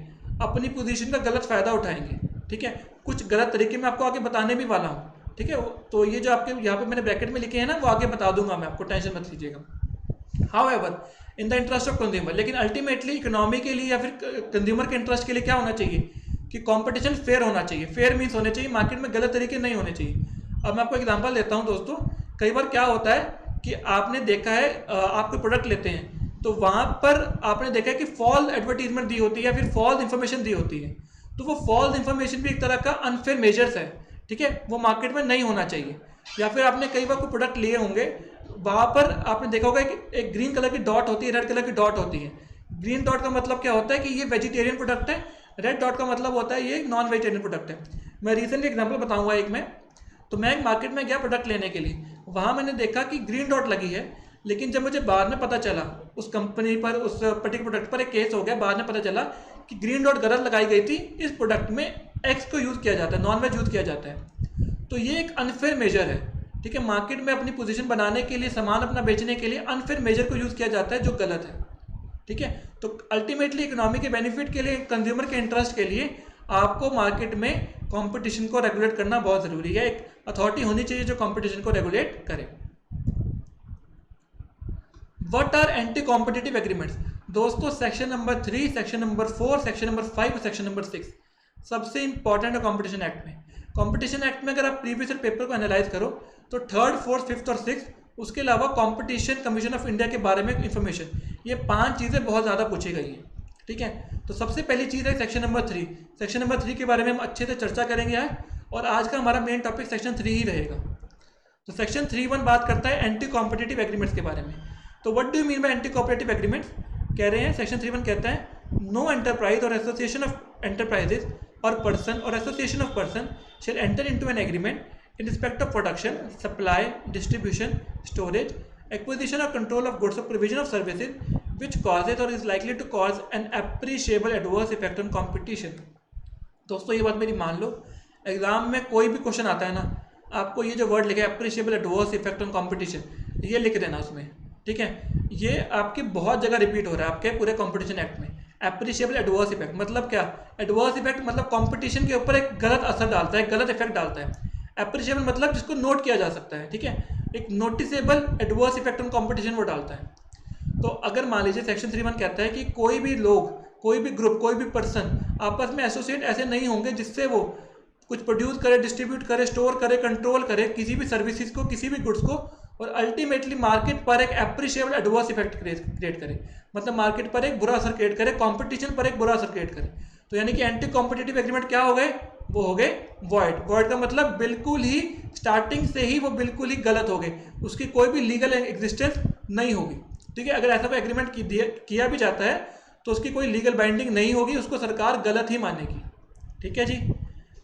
A: अपनी पोजीशन का गलत फ़ायदा उठाएंगे। ठीक है, कुछ गलत तरीके मैं आपको आगे बताने भी वाला हूँ। ठीक है, तो ये जो आपके यहाँ पे मैंने ब्रैकेट में लिखे हैं ना, वो आगे बता दूंगा मैं आपको, टेंशन मत लीजिएगा। However in the interest of consumer, लेकिन अल्टीमेटली इकोनॉमी के लिए या फिर कंज्यूमर के इंटरेस्ट के लिए क्या होना चाहिए कि कंपटीशन फेयर होना चाहिए। फेयर मीन्स होने चाहिए, मार्केट में गलत तरीके नहीं होने चाहिए। अब मैं आपको एग्जांपल देता हूं दोस्तों, कई बार क्या होता है कि आपने देखा है, आप कोई प्रोडक्ट लेते हैं तो वहां पर आपने देखा है कि फॉल्स एडवर्टीजमेंट दी होती है या फिर फॉल्स इन्फॉर्मेशन दी होती है। तो वो फॉल्स इन्फॉर्मेशन भी एक तरह का अनफेयर मेजर्स है। ठीक है, वो मार्केट में नहीं होना चाहिए। या फिर आपने कई बार कोई प्रोडक्ट लिए होंगे, वहां पर आपने देखा होगा कि एक ग्रीन कलर की डॉट होती है, रेड कलर की डॉट होती है। ग्रीन डॉट का मतलब क्या होता है कि ये वेजिटेरियन प्रोडक्ट है, रेड डॉट का मतलब होता है ये नॉन वेजिटेरियन प्रोडक्ट है। मैं रिसेंटली एग्जाम्पल बताऊंगा एक में, तो मैं एक मार्केट में गया प्रोडक्ट लेने के लिए, वहाँ मैंने देखा कि ग्रीन डॉट लगी है, लेकिन जब मुझे बाद में पता चला उस कंपनी पर, उस पर्टिकुलर प्रोडक्ट पर एक केस हो गया, बाद में पता चला कि ग्रीन डॉट गलत लगाई गई थी, इस प्रोडक्ट में एक्स को यूज़ किया जाता है, नॉन वेज यूज़ किया जाता है। तो ये एक अनफेयर मेजर है। ठीक है, मार्केट में अपनी पोजीशन बनाने के लिए, सामान अपना बेचने के लिए अनफेयर मेजर को यूज़ किया जाता है, जो गलत है। ठीक है, तो अल्टीमेटली इकोनॉमी के बेनिफिट के लिए, कंज्यूमर के इंटरेस्ट के लिए आपको मार्केट में कंपटीशन को रेगुलेट करना बहुत ज़रूरी है। एक अथॉरिटी होनी चाहिए जो कंपटीशन को रेगुलेट करे। What are anti competitive agreements. दोस्तों section number 3, section number 4, section number 5 और सेक्शन नंबर 6 सबसे इंपॉर्टेंट है कॉम्पिटिशन एक्ट में। कॉम्पिटिशन एक्ट में अगर आप प्रीवियस पेपर को एनालाइज करो तो 3rd, 4th, 5th और 6th, उसके अलावा कॉम्पिटिशन कमीशन ऑफ इंडिया के बारे में इंफॉर्मेशन, ये 5 चीज़ें बहुत ज़्यादा पूछी गई हैं। ठीक है। तो सबसे पहली चीज़ है सेक्शन नंबर 3। सेक्शन नंबर 3 के बारे में हम अच्छे से चर्चा करेंगे आज, और आज का हमारा मेन टॉपिक सेक्शन 3 ही रहेगा। तो सेक्शन 3(1) बात करता है एंटी कॉम्पिटिटिव एग्रीमेंट्स के बारे में। तो what do you mean by anti competitive agreements? कह रहे हैं सेक्शन 3(1) कहता है नो एंटरप्राइज और एसोसिएशन ऑफ एंटरप्राइजेज और पर्सन और association of person shall enter into an agreement in respect of production, supply, distribution, storage, acquisition or control of goods or provision of services which causes or is likely to cause an appreciable adverse effect on competition। दोस्तों ये बात मेरी मान लो, exam में कोई भी question आता है ना, आपको ये जो वर्ड लिखा है appreciable adverse effect on competition, ये लिख देना उसमें, ठीक है। ये आपकी बहुत जगह रिपीट हो रहा है आपके पूरे कॉम्पिटिशन एक्ट में। एप्रिशिएबल एडवर्स इफेक्ट मतलब क्या? एडवर्स इफेक्ट मतलब कंपटीशन के ऊपर एक गलत असर डालता है, गलत इफेक्ट डालता है। एप्रिशिएबल मतलब जिसको नोट किया जा सकता है, ठीक है। एक noticeable adverse effect on competition वो डालता है। तो अगर मान लीजिए सेक्शन 3(1) कहता है कि कोई भी लोग, कोई भी ग्रुप, कोई भी पर्सन आपस में एसोसिएट ऐसे नहीं होंगे जिससे वो कुछ प्रोड्यूस करे, डिस्ट्रीब्यूट करे, स्टोर करे, कंट्रोल करे किसी भी सर्विसेज को, किसी भी गुड्स को, और अल्टीमेटली मार्केट पर एक एप्रिशिएबल एडवर्स इफेक्ट क्रिएट करे, मतलब मार्केट पर एक बुरा असर क्रिएट करे, कंपटीशन पर एक बुरा असर क्रिएट करे। तो यानी कि एंटी कॉम्पिटिटिव एग्रीमेंट क्या हो गए? वो हो गए वॉइड। वॉइड का मतलब बिल्कुल ही स्टार्टिंग से ही वो बिल्कुल ही गलत हो गए, उसकी कोई भी लीगल एग्जिस्टेंस नहीं होगी, ठीक है। अगर ऐसा कोई एग्रीमेंट किया भी जाता है तो उसकी कोई लीगल बाइंडिंग नहीं होगी, उसको सरकार गलत ही मानेगी, ठीक है जी।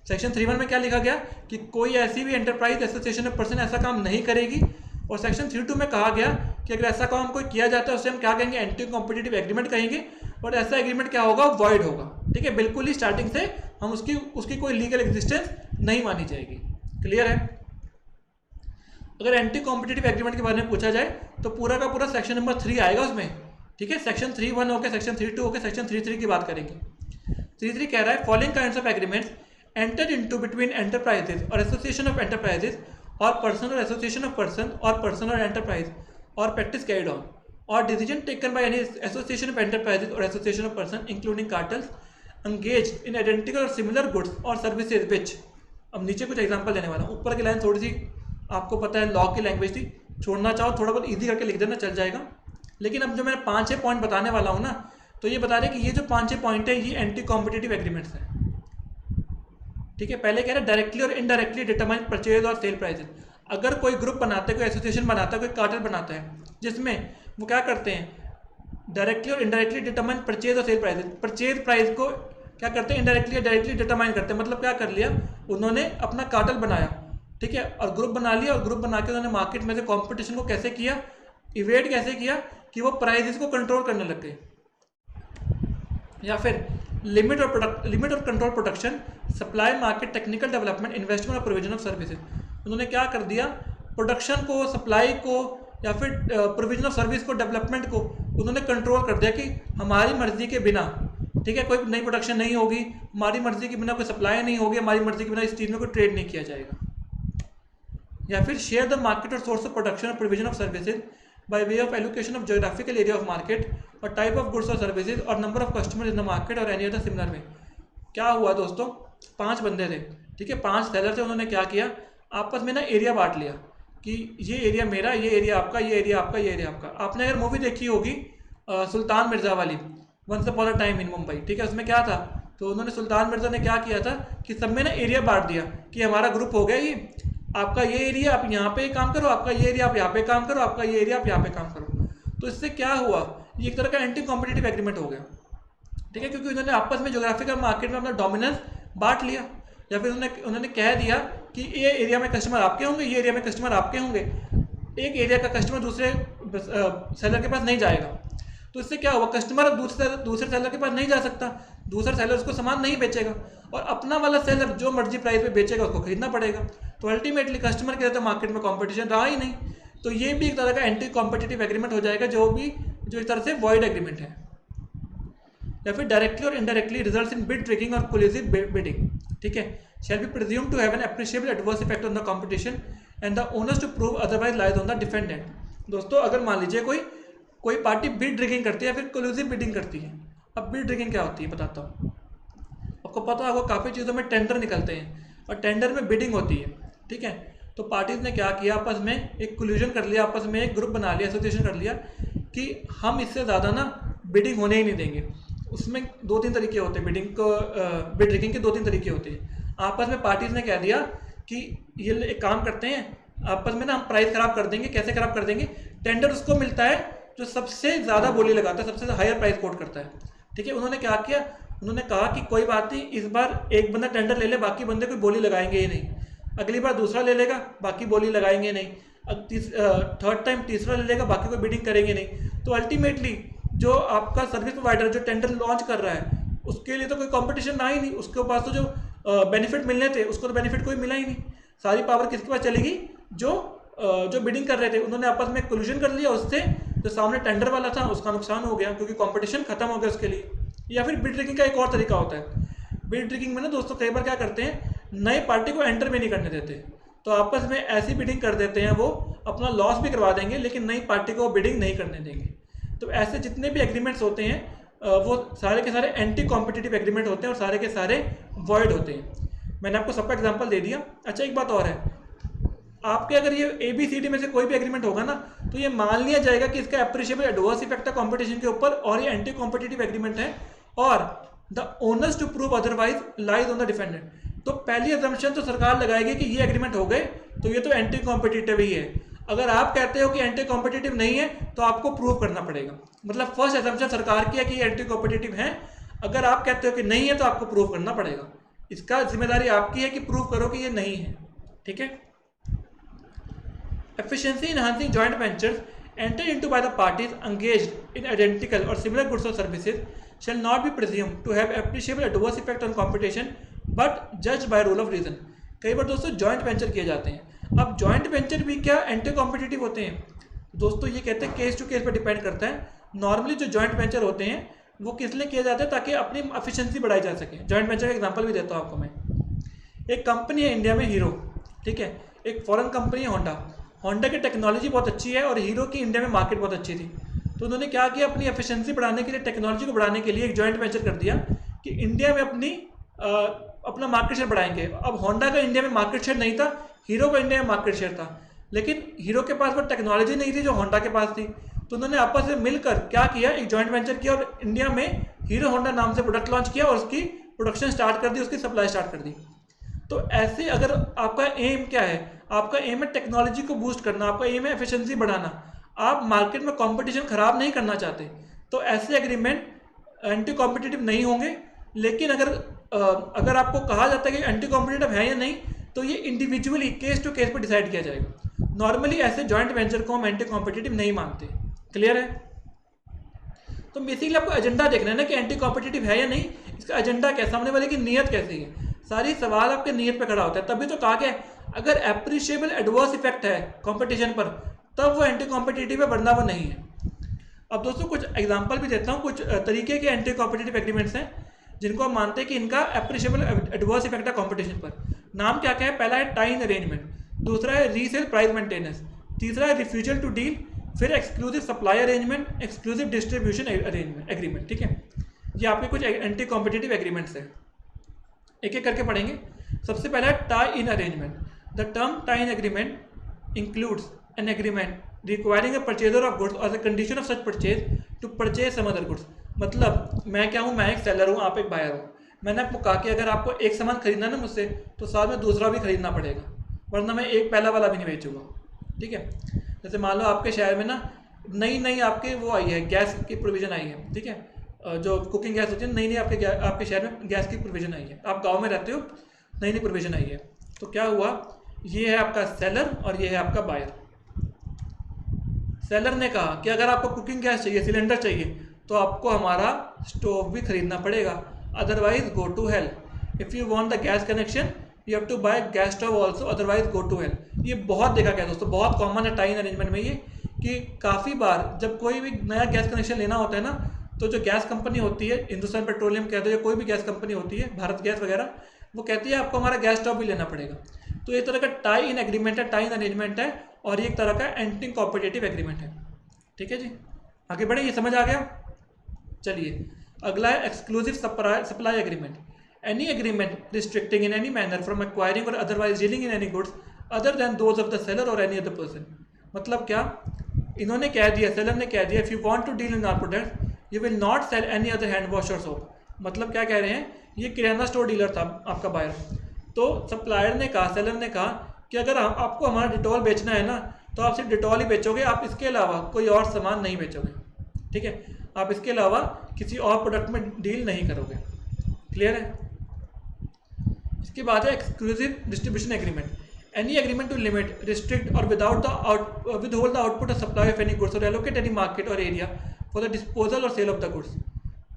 A: सेक्शन 3(1) में क्या लिखा गया कि कोई ऐसी भी एंटरप्राइज, एसोसिएशन ऑफ पर्सन ऐसा काम नहीं करेगी। और सेक्शन 3(2) में कहा गया कि अगर ऐसा काम कोई किया जाता है उसे हम क्या कहेंगे? एंटी कॉम्पिटिटिव एग्रीमेंट कहेंगे। और ऐसा एग्रीमेंट क्या होगा? वॉइड होगा, ठीक है। बिल्कुल ही स्टार्टिंग से हम उसकी कोई लीगल एग्जिस्टेंस नहीं मानी जाएगी। क्लियर है? अगर एंटी कॉम्पिटिटिव एग्रीमेंट के बारे में पूछा जाए तो पूरा का पूरा सेक्शन नंबर 3 आएगा उसमें, ठीक है। सेक्शन 3(1) होकर सेक्शन 3(2) होकर सेक्शन 3(3) की बात करेंगे। 3(3) कह रहा है following kinds of agreements entered into between enterprises और एसोसिएशन ऑफ एंटरप्राइजेज और पर्सन और एसोसिएशन ऑफ पर्सन और पर्सन और एंटरप्राइज और प्रैक्टिस कैरिड ऑन और decision taken by any association of enterprises और association of person including cartels engaged in identical or similar goods or services which। अब नीचे कुछ एग्जांपल देने वाला हूँ। ऊपर की लाइन थोड़ी सी आपको पता है लॉ की लैंग्वेज थी, छोड़ना चाहो थोड़ा बहुत इजी करके लिख देना, चल जाएगा। लेकिन अब जो मैं 5-6 पॉइंट बताने वाला हूँ ना, तो ये बता रहे कि ये जो 5-6 पॉइंट है ये एंटी कॉम्पिटिटिव एग्रीमेंट्स है, ठीक है। पहले कह रहे हैं डायरेक्टली और इनडायरेक्टली डिटरमाइन परचेज और सेल प्राइसेज। अगर कोई ग्रुप बनाता है, कोई एसोसिएशन बनाता है, कोई कार्टेल बनाता है, जिसमें वो क्या करते हैं? डायरेक्टली और इनडायरेक्टली डिटरमाइन परचेज और सेल प्राइसेज। परचेज प्राइस को क्या करते हैं? इनडायरेक्टली या डायरेक्टली डिटरमाइन करते हैं। मतलब क्या कर लिया उन्होंने? अपना कार्टेल बनाया, ठीक है, और ग्रुप बना लिया, और ग्रुप बना के उन्होंने मार्केट में से कंपटीशन को कैसे किया, इवेट कैसे किया कि वो प्राइसेस को कंट्रोल करने लग गए। या फिर लिमिट और control production, supply, market, technical development, investment और प्रोविजन ऑफ सर्विसेज। उन्होंने क्या कर दिया? प्रोडक्शन को, सप्लाई को, या फिर प्रोविजन ऑफ सर्विस को, डेवलपमेंट को उन्होंने कंट्रोल कर दिया कि हमारी मर्जी के बिना, ठीक है, कोई नई प्रोडक्शन नहीं होगी, हमारी मर्जी के बिना कोई सप्लाई नहीं होगी, हमारी मर्जी के बिना इस चीज़ में कोई ट्रेड नहीं किया जाएगा। या फिर शेयर द मार्केट और सोर्स ऑफ प्रोडक्शन और provision of services by way of allocation of geographical area of market और टाइप ऑफ गुड्स और सर्विसेज और number of customer in the market और एनी अदर सिमिलर वे। क्या हुआ दोस्तों? 5 बंदे थे, ठीक है, 5 सेलर थे। उन्होंने क्या किया? आपस में ना एरिया बांट लिया कि ये एरिया मेरा, ये एरिया आपका, ये एरिया आपका, ये एरिया आपका। आपने अगर मूवी देखी होगी सुल्तान मिर्जा वाली, once upon a time in Mumbai, ठीक है, उसमें क्या था? तो उन्होंने, सुल्तान मिर्जा ने क्या किया था कि सब में ना एरिया बांट दिया कि हमारा ग्रुप हो गया, ये आपका ये एरिया आप यहाँ पे काम करो, आपका ये एरिया आप यहाँ पे काम करो, आपका ये एरिया आप यहाँ पे काम करो। तो इससे क्या हुआ? ये एक तरह का एंटी कॉम्पिटिटिव एग्रीमेंट हो गया, ठीक है, क्योंकि उन्होंने आपस में ज्योग्राफिकल मार्केट में अपना डोमिनेंस बांट लिया। या फिर उन्होंने कह दिया कि ये एरिया में कस्टमर आपके होंगे, ये एरिया में कस्टमर आपके होंगे। एक एरिया का कस्टमर दूसरे सेलर के पास नहीं जाएगा। तो इससे क्या हुआ? कस्टमर दूसरे सेलर के पास नहीं जा सकता, दूसरा सेलर उसको सामान नहीं बेचेगा, और अपना वाला सेलर जो मर्जी प्राइस पे बेचेगा उसको खरीदना पड़ेगा। तो अल्टीमेटली कस्टमर के लिए तो मार्केट में कंपटीशन रहा ही नहीं। तो ये भी एक तरह का एंटी कॉम्पिटिटिव एग्रीमेंट हो जाएगा, जो एक तरह से वॉइड एग्रीमेंट है। या फिर डायरेक्टली और indirectly results in bid rigging और कोलिजिव बिडिंग, ठीक है, shall be presumed to have an appreciable adverse effect on the competition and the onus to prove otherwise lies on the defendant. दोस्तों, अगर मान लीजिए कोई पार्टी बिड ट्रिकिंग करती है या फिर कोलिजिव बिडिंग करती है। अब बिड ट्रिकिंग क्या होती है बताता हूँ। आपको पता होगा काफ़ी चीज़ों में टेंडर निकलते हैं और टेंडर में बिडिंग होती है, ठीक है। तो पार्टीज ने क्या किया? आपस में एक कोल्यूजन कर लिया, आपस में एक ग्रुप बना लिया, एसोसिएशन कर लिया कि हम इससे ज़्यादा ना बिडिंग होने ही नहीं देंगे। उसमें 2-3 तरीके होते हैं बिड रिगिंग के 2-3 तरीके होते हैं। आपस में पार्टीज ने कह दिया कि ये एक काम करते हैं, आपस में ना हम प्राइस खराब कर देंगे। कैसे खराब कर देंगे? टेंडर उसको मिलता है जो सबसे ज़्यादा बोली लगाता है, सबसे हायर प्राइस कोट करता है। ठीक है, उन्होंने क्या किया, उन्होंने कहा कि कोई बात नहीं, इस बार एक बंदा टेंडर ले ले, बाकी बंदे कोई बोली लगाएंगे ही नहीं। अगली बार दूसरा ले लेगा, बाकी बोली लगाएंगे नहीं। अब थर्ड टाइम तीसरा ले लेगा, बाकी कोई बिडिंग करेंगे नहीं। तो अल्टीमेटली जो आपका सर्विस प्रोवाइडर जो टेंडर लॉन्च कर रहा है उसके लिए तो कोई कंपटीशन ना ही नहीं, उसके पास तो जो बेनिफिट मिलने थे उसको तो बेनिफिट कोई मिला ही नहीं। सारी पावर किसके पास चलेगी? जो बिडिंग कर रहे थे उन्होंने आपस में कोलिजन कर लिया, उससे जो सामने टेंडर वाला था उसका नुकसान हो गया क्योंकि कंपटीशन खत्म हो गया उसके लिए। या फिर बिड रिगिंग का एक और तरीका होता है। बिड रिगिंग में ना दोस्तों कई बार क्या करते हैं, नए पार्टी को एंटर भी नहीं करने देते, तो आपस में ऐसी बिडिंग कर देते हैं, वो अपना लॉस भी करवा देंगे लेकिन नई पार्टी को बिडिंग नहीं करने देंगे। तो ऐसे जितने भी एग्रीमेंट्स होते हैं वो सारे के सारे एंटी कॉम्पिटिटिव एग्रीमेंट होते हैं और सारे के सारे वॉइड होते हैं। मैंने आपको सबका एग्जांपल दे दिया। अच्छा, एक बात और है, आपके अगर ये ABCD में से कोई भी एग्रीमेंट होगा ना तो ये मान लिया जाएगा कि इसका एप्रिशिएबल एडवर्स इफेक्ट है कंपटीशन के ऊपर और ये एंटी कॉम्पिटिटिव एग्रीमेंट है और the onus to prove otherwise lies on the defendant. तो पहली अजम्पशन तो सरकार लगाएगी कि ये एग्रीमेंट हो गए तो ये तो एंटी कॉम्पिटिटिव ही है। अगर आप कहते हो कि एंटी कॉम्पिटिटिव नहीं है तो आपको प्रूव करना पड़ेगा। मतलब फर्स्ट अजम्पशन सरकार की है कि ये एंटी कॉम्पिटिटिव है, अगर आप कहते हो कि नहीं है तो आपको प्रूव करना पड़ेगा। इसका जिम्मेदारी आपकी है कि प्रूव करो कि ये नहीं है। ठीक है। Efficiency enhancing joint ventures entered into by the parties engaged in identical or similar goods or services shall not be presumed to have appreciable adverse effect on competition but judged by rule of reason। कई बार दोस्तों joint venture किए जाते हैं। अब joint venture भी क्या anti competitive होते हैं? दोस्तों ये कहते हैं केस टू केस पर डिपेंड करता है। नॉर्मली जो जॉइंट वेंचर होते हैं वो किस लिए किए जाते हैं? ताकि अपनी एफिशिएंसी बढ़ाई जा सके। जॉइंट वेंचर का एग्जांपल भी देता हूँ आपको मैं। एक कंपनी है इंडिया में हीरो, ठीक है, एक फॉरेन कंपनी है होंडा। होंडा की टेक्नोलॉजी बहुत अच्छी है और हीरो की इंडिया में मार्केट बहुत अच्छी थी। तो उन्होंने क्या किया, अपनी एफिशिएंसी बढ़ाने के लिए, टेक्नोलॉजी को बढ़ाने के लिए एक जॉइंट वेंचर कर दिया कि इंडिया में अपना मार्केट शेयर बढ़ाएंगे। अब होंडा का इंडिया में मार्केट शेयर नहीं था, हीरो का इंडिया में मार्केट शेयर था, लेकिन हीरो के पास वो टेक्नोलॉजी नहीं थी जो होंडा के पास थी। तो उन्होंने आपस में मिलकर क्या किया, एक जॉइंट वेंचर किया और इंडिया में हीरो होंडा नाम से प्रोडक्ट लॉन्च किया और उसकी प्रोडक्शन स्टार्ट कर दी, उसकी सप्लाई स्टार्ट कर दी। तो ऐसे अगर आपका एम क्या है, आपका एम है टेक्नोलॉजी को बूस्ट करना, आपका एम है एफिशिएंसी बढ़ाना, आप मार्केट में कंपटीशन खराब नहीं करना चाहते, तो ऐसे एग्रीमेंट एंटी कॉम्पिटिटिव नहीं होंगे। लेकिन अगर आपको कहा जाता है कि एंटी कॉम्पिटिटिव है या नहीं, तो ये इंडिविजुअली केस टू केस पर डिसाइड किया जाएगा। नॉर्मली ऐसे जॉइंट वेंचर को हम एंटी कॉम्पिटिटिव नहीं मानते। क्लियर है? तो बेसिकली आपको एजेंडा देखना है ना कि एंटी कॉम्पिटिटिव है या नहीं, इसका एजेंडा क्या, सामने वाले की नीयत कैसी है। सारी सवाल आपके नीयत पे खड़ा होता है। तभी तो कहा गया अगर एप्रिशिएबल एडवर्स इफेक्ट है कंपटीशन पर तब वो एंटी कॉम्पिटिटिव है, वरना वो नहीं है। अब दोस्तों कुछ एग्जांपल भी देता हूँ। कुछ तरीके के एंटी कॉम्पिटिटिव एग्रीमेंट्स हैं जिनको हम मानते हैं कि इनका एप्रिशिएबल एडवर्स इफेक्ट है कंपटीशन पर। नाम क्या क्या है? पहला है टाइन अरेंजमेंट, दूसरा है रीसेल प्राइस मेंटेनेंस, तीसरा है रिफ्यूजल टू डील, फिर exclusive supply arrangement, exclusive distribution agreement. ठीक है, ये आपके कुछ एंटी कॉम्पिटिटिव एग्रीमेंट्स हैं, एक एक करके पढ़ेंगे। सबसे पहला है tie in arrangement. The term tie in agreement includes an agreement requiring a purchaser of goods और the condition of such purchase to purchase some other goods. मतलब मैं क्या हूँ, मैं एक सेलर हूँ, आप एक बायर हो। मैंने आपको कहा कि अगर आपको एक सामान खरीदना ना मुझसे तो साथ में दूसरा भी खरीदना पड़ेगा, वरना मैं एक पहला वाला भी नहीं बेचूंगा। ठीक है, जैसे मान लो आपके शहर में ना नई आपके वो आई है, गैस की प्रोविज़न आई है। ठीक है, जो कुकिंग गैस होती है, नई आपके शहर में गैस की प्रोविज़न आई है। आप गांव में रहते हो, नई प्रोविज़न आई है। तो क्या हुआ, ये है आपका सेलर और ये है आपका बायर। सेलर ने कहा कि अगर आपको कुकिंग गैस चाहिए, सिलेंडर चाहिए, तो आपको हमारा स्टोव भी खरीदना पड़ेगा, otherwise go to hell. If you want the gas connection you have to buy gas stove also, otherwise go to hell. ये बहुत देखा गया दोस्तों, बहुत कॉमन है टाइन अरेंजमेंट में ये, कि काफ़ी बार जब कोई भी नया गैस कनेक्शन लेना होता है ना, तो जो गैस कंपनी होती है, हिंदुस्तान पेट्रोलियम कहते हैं, कोई भी गैस कंपनी होती है, भारत गैस वगैरह, वो कहती है आपको हमारा गैस स्टोव भी लेना पड़ेगा। तो एक तरह का टाई इन एग्रीमेंट है, टाई इन अरेंजमेंट है, और ये एक तरह का एंटी कॉम्पिटिटिव एग्रीमेंट है। ठीक है जी, आगे बढ़े, ये समझ आ गया। चलिए अगला है exclusive supply agreement. Any agreement restricting in any manner from acquiring और otherwise dealing in any goods other than those of the seller और एनी अदर पर्सन। मतलब क्या, इन्होंने कह दिया, सेलर ने कह दिया, if you want to deal in our product you will not sell any other hand wash और सोप। मतलब क्या कह रहे हैं, ये किराना स्टोर डीलर था आपका बायर, तो सप्लायर ने कहा, सेलर ने कहा कि अगर आपको हमारा डिटॉल बेचना है ना तो आप सिर्फ डिटॉल ही बेचोगे, आप इसके अलावा कोई और सामान नहीं बेचोगे, ठीक है, आप इसके अलावा किसी और प्रोडक्ट में डील नहीं करोगे। क्लियर है। इसके बाद है exclusive distribution agreement. Any agreement to limit, restrict और without the withhold the output और सप्लाई ऑफ एनी गुड्स और एलोकेट एनी मार्केट और एरिया फॉर द डिस्पोजल और सेल ऑफ द गुड्स।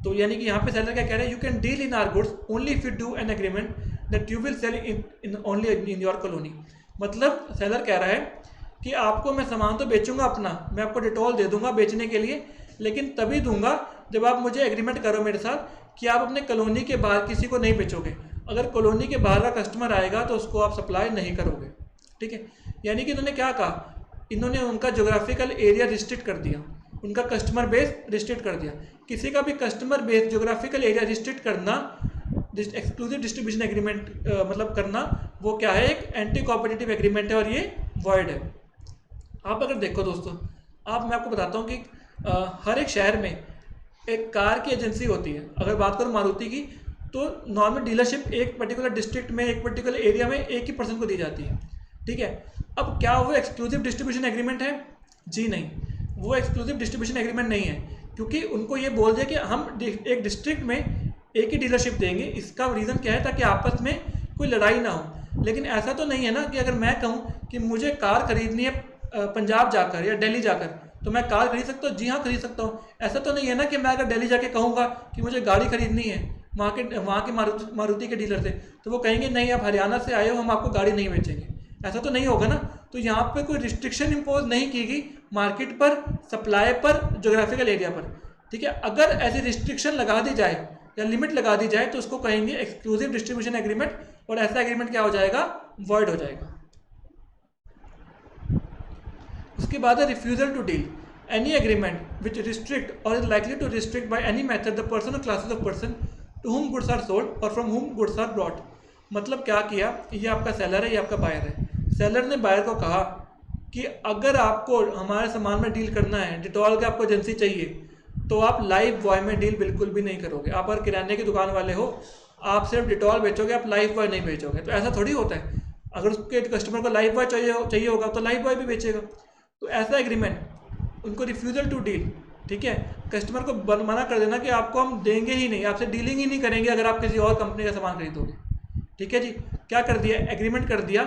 A: तो यानी कि यहाँ पे सेलर क्या कह रहे हैं, you can deal in our goods only if you do an agreement that you will sell in only in your colony. मतलब सेलर कह रहा है कि आपको मैं सामान तो बेचूंगा अपना, मैं आपको डिटॉल दे दूंगा बेचने के लिए, लेकिन तभी दूंगा जब आप मुझे एग्रीमेंट करो मेरे साथ कि आप अपने कॉलोनी के बाहर किसी को नहीं बेचोगे। अगर कॉलोनी के बाहर का कस्टमर आएगा तो उसको आप सप्लाई नहीं करोगे, ठीक है। यानी कि इन्होंने क्या कहा, इन्होंने उनका जोग्राफिकल एरिया रिस्ट्रिक्ट कर दिया, उनका कस्टमर बेस रिस्ट्रिक्ट कर दिया। किसी का भी customer base geographical area restrict करना, एक्सक्लूसिव डिस्ट्रीब्यूशन एग्रीमेंट मतलब करना, वो क्या है, एक एंटी कॉम्पिटिटिव एग्रीमेंट है और ये वॉइड है। आप अगर देखो दोस्तों, मैं आपको बताता हूँ कि हर एक शहर में एक कार की एजेंसी होती है। अगर बात करूँ मारुति की, तो नॉर्मल डीलरशिप एक पर्टिकुलर डिस्ट्रिक्ट में, एक पर्टिकुलर एरिया में एक ही पर्सन को दी जाती है, ठीक है। अब क्या वो एक्सक्लूसिव डिस्ट्रीब्यूशन एग्रीमेंट है? जी नहीं, वो एक्सक्लूसिव डिस्ट्रीब्यूशन एग्रीमेंट नहीं है, क्योंकि उनको ये बोल दिया कि हम एक डिस्ट्रिक्ट में एक ही डीलरशिप देंगे। इसका रीज़न क्या है, ताकि आपस में कोई लड़ाई ना हो। लेकिन ऐसा तो नहीं है ना कि अगर मैं कहूँ कि मुझे कार खरीदनी है पंजाब जाकर या दिल्ली जाकर, तो मैं कार खरीद सकता हूँ? जी हाँ, खरीद सकता हूँ। ऐसा तो नहीं है ना कि मैं अगर दिल्ली जाके कहूँगा कि मुझे गाड़ी खरीदनी है वहाँ के मारुति के डीलर से, तो वो कहेंगे नहीं आप हरियाणा से आए हो, हम आपको गाड़ी नहीं बेचेंगे। ऐसा तो नहीं होगा ना। तो यहाँ पे कोई रिस्ट्रिक्शन इम्पोज नहीं की गई मार्केट पर, सप्लाई पर, जोग्राफिकल एरिया पर, ठीक है। अगर ऐसी रिस्ट्रिक्शन लगा दी जाए या लिमिट लगा दी जाए तो उसको कहेंगे एक्सक्लूसिव डिस्ट्रीब्यूशन एग्रीमेंट, और ऐसा एग्रीमेंट क्या हो जाएगा, वॉइड हो जाएगा। उसके बाद है refusal to deal. Any agreement which restrict और is likely to restrict by any method the person और classes of person to whom goods are sold और from whom goods are bought. मतलब क्या किया, ये आपका सेलर है, ये आपका बायर है। सेलर ने बायर को कहा कि अगर आपको हमारे सामान में डील करना है, डिटॉल का आपको एजेंसी चाहिए, तो आप लाइफ बॉय में डील बिल्कुल भी नहीं करोगे। आप अगर किराने की दुकान वाले हो, आप सिर्फ डिटॉल बेचोगे, आप लाइफ बॉय नहीं बेचोगे। तो ऐसा थोड़ी होता है, अगर उसके कस्टमर को लाइफ बॉय चाहिए होगा तो लाइफ बॉय भी बेचेगा। तो ऐसा एग्रीमेंट उनको रिफ्यूजल टू डील, ठीक है, कस्टमर को मना कर देना कि आपको हम देंगे ही नहीं, आपसे डीलिंग ही नहीं करेंगे अगर आप किसी और कंपनी का सामान खरीदोगे, ठीक है जी। क्या कर दिया, एग्रीमेंट कर दिया,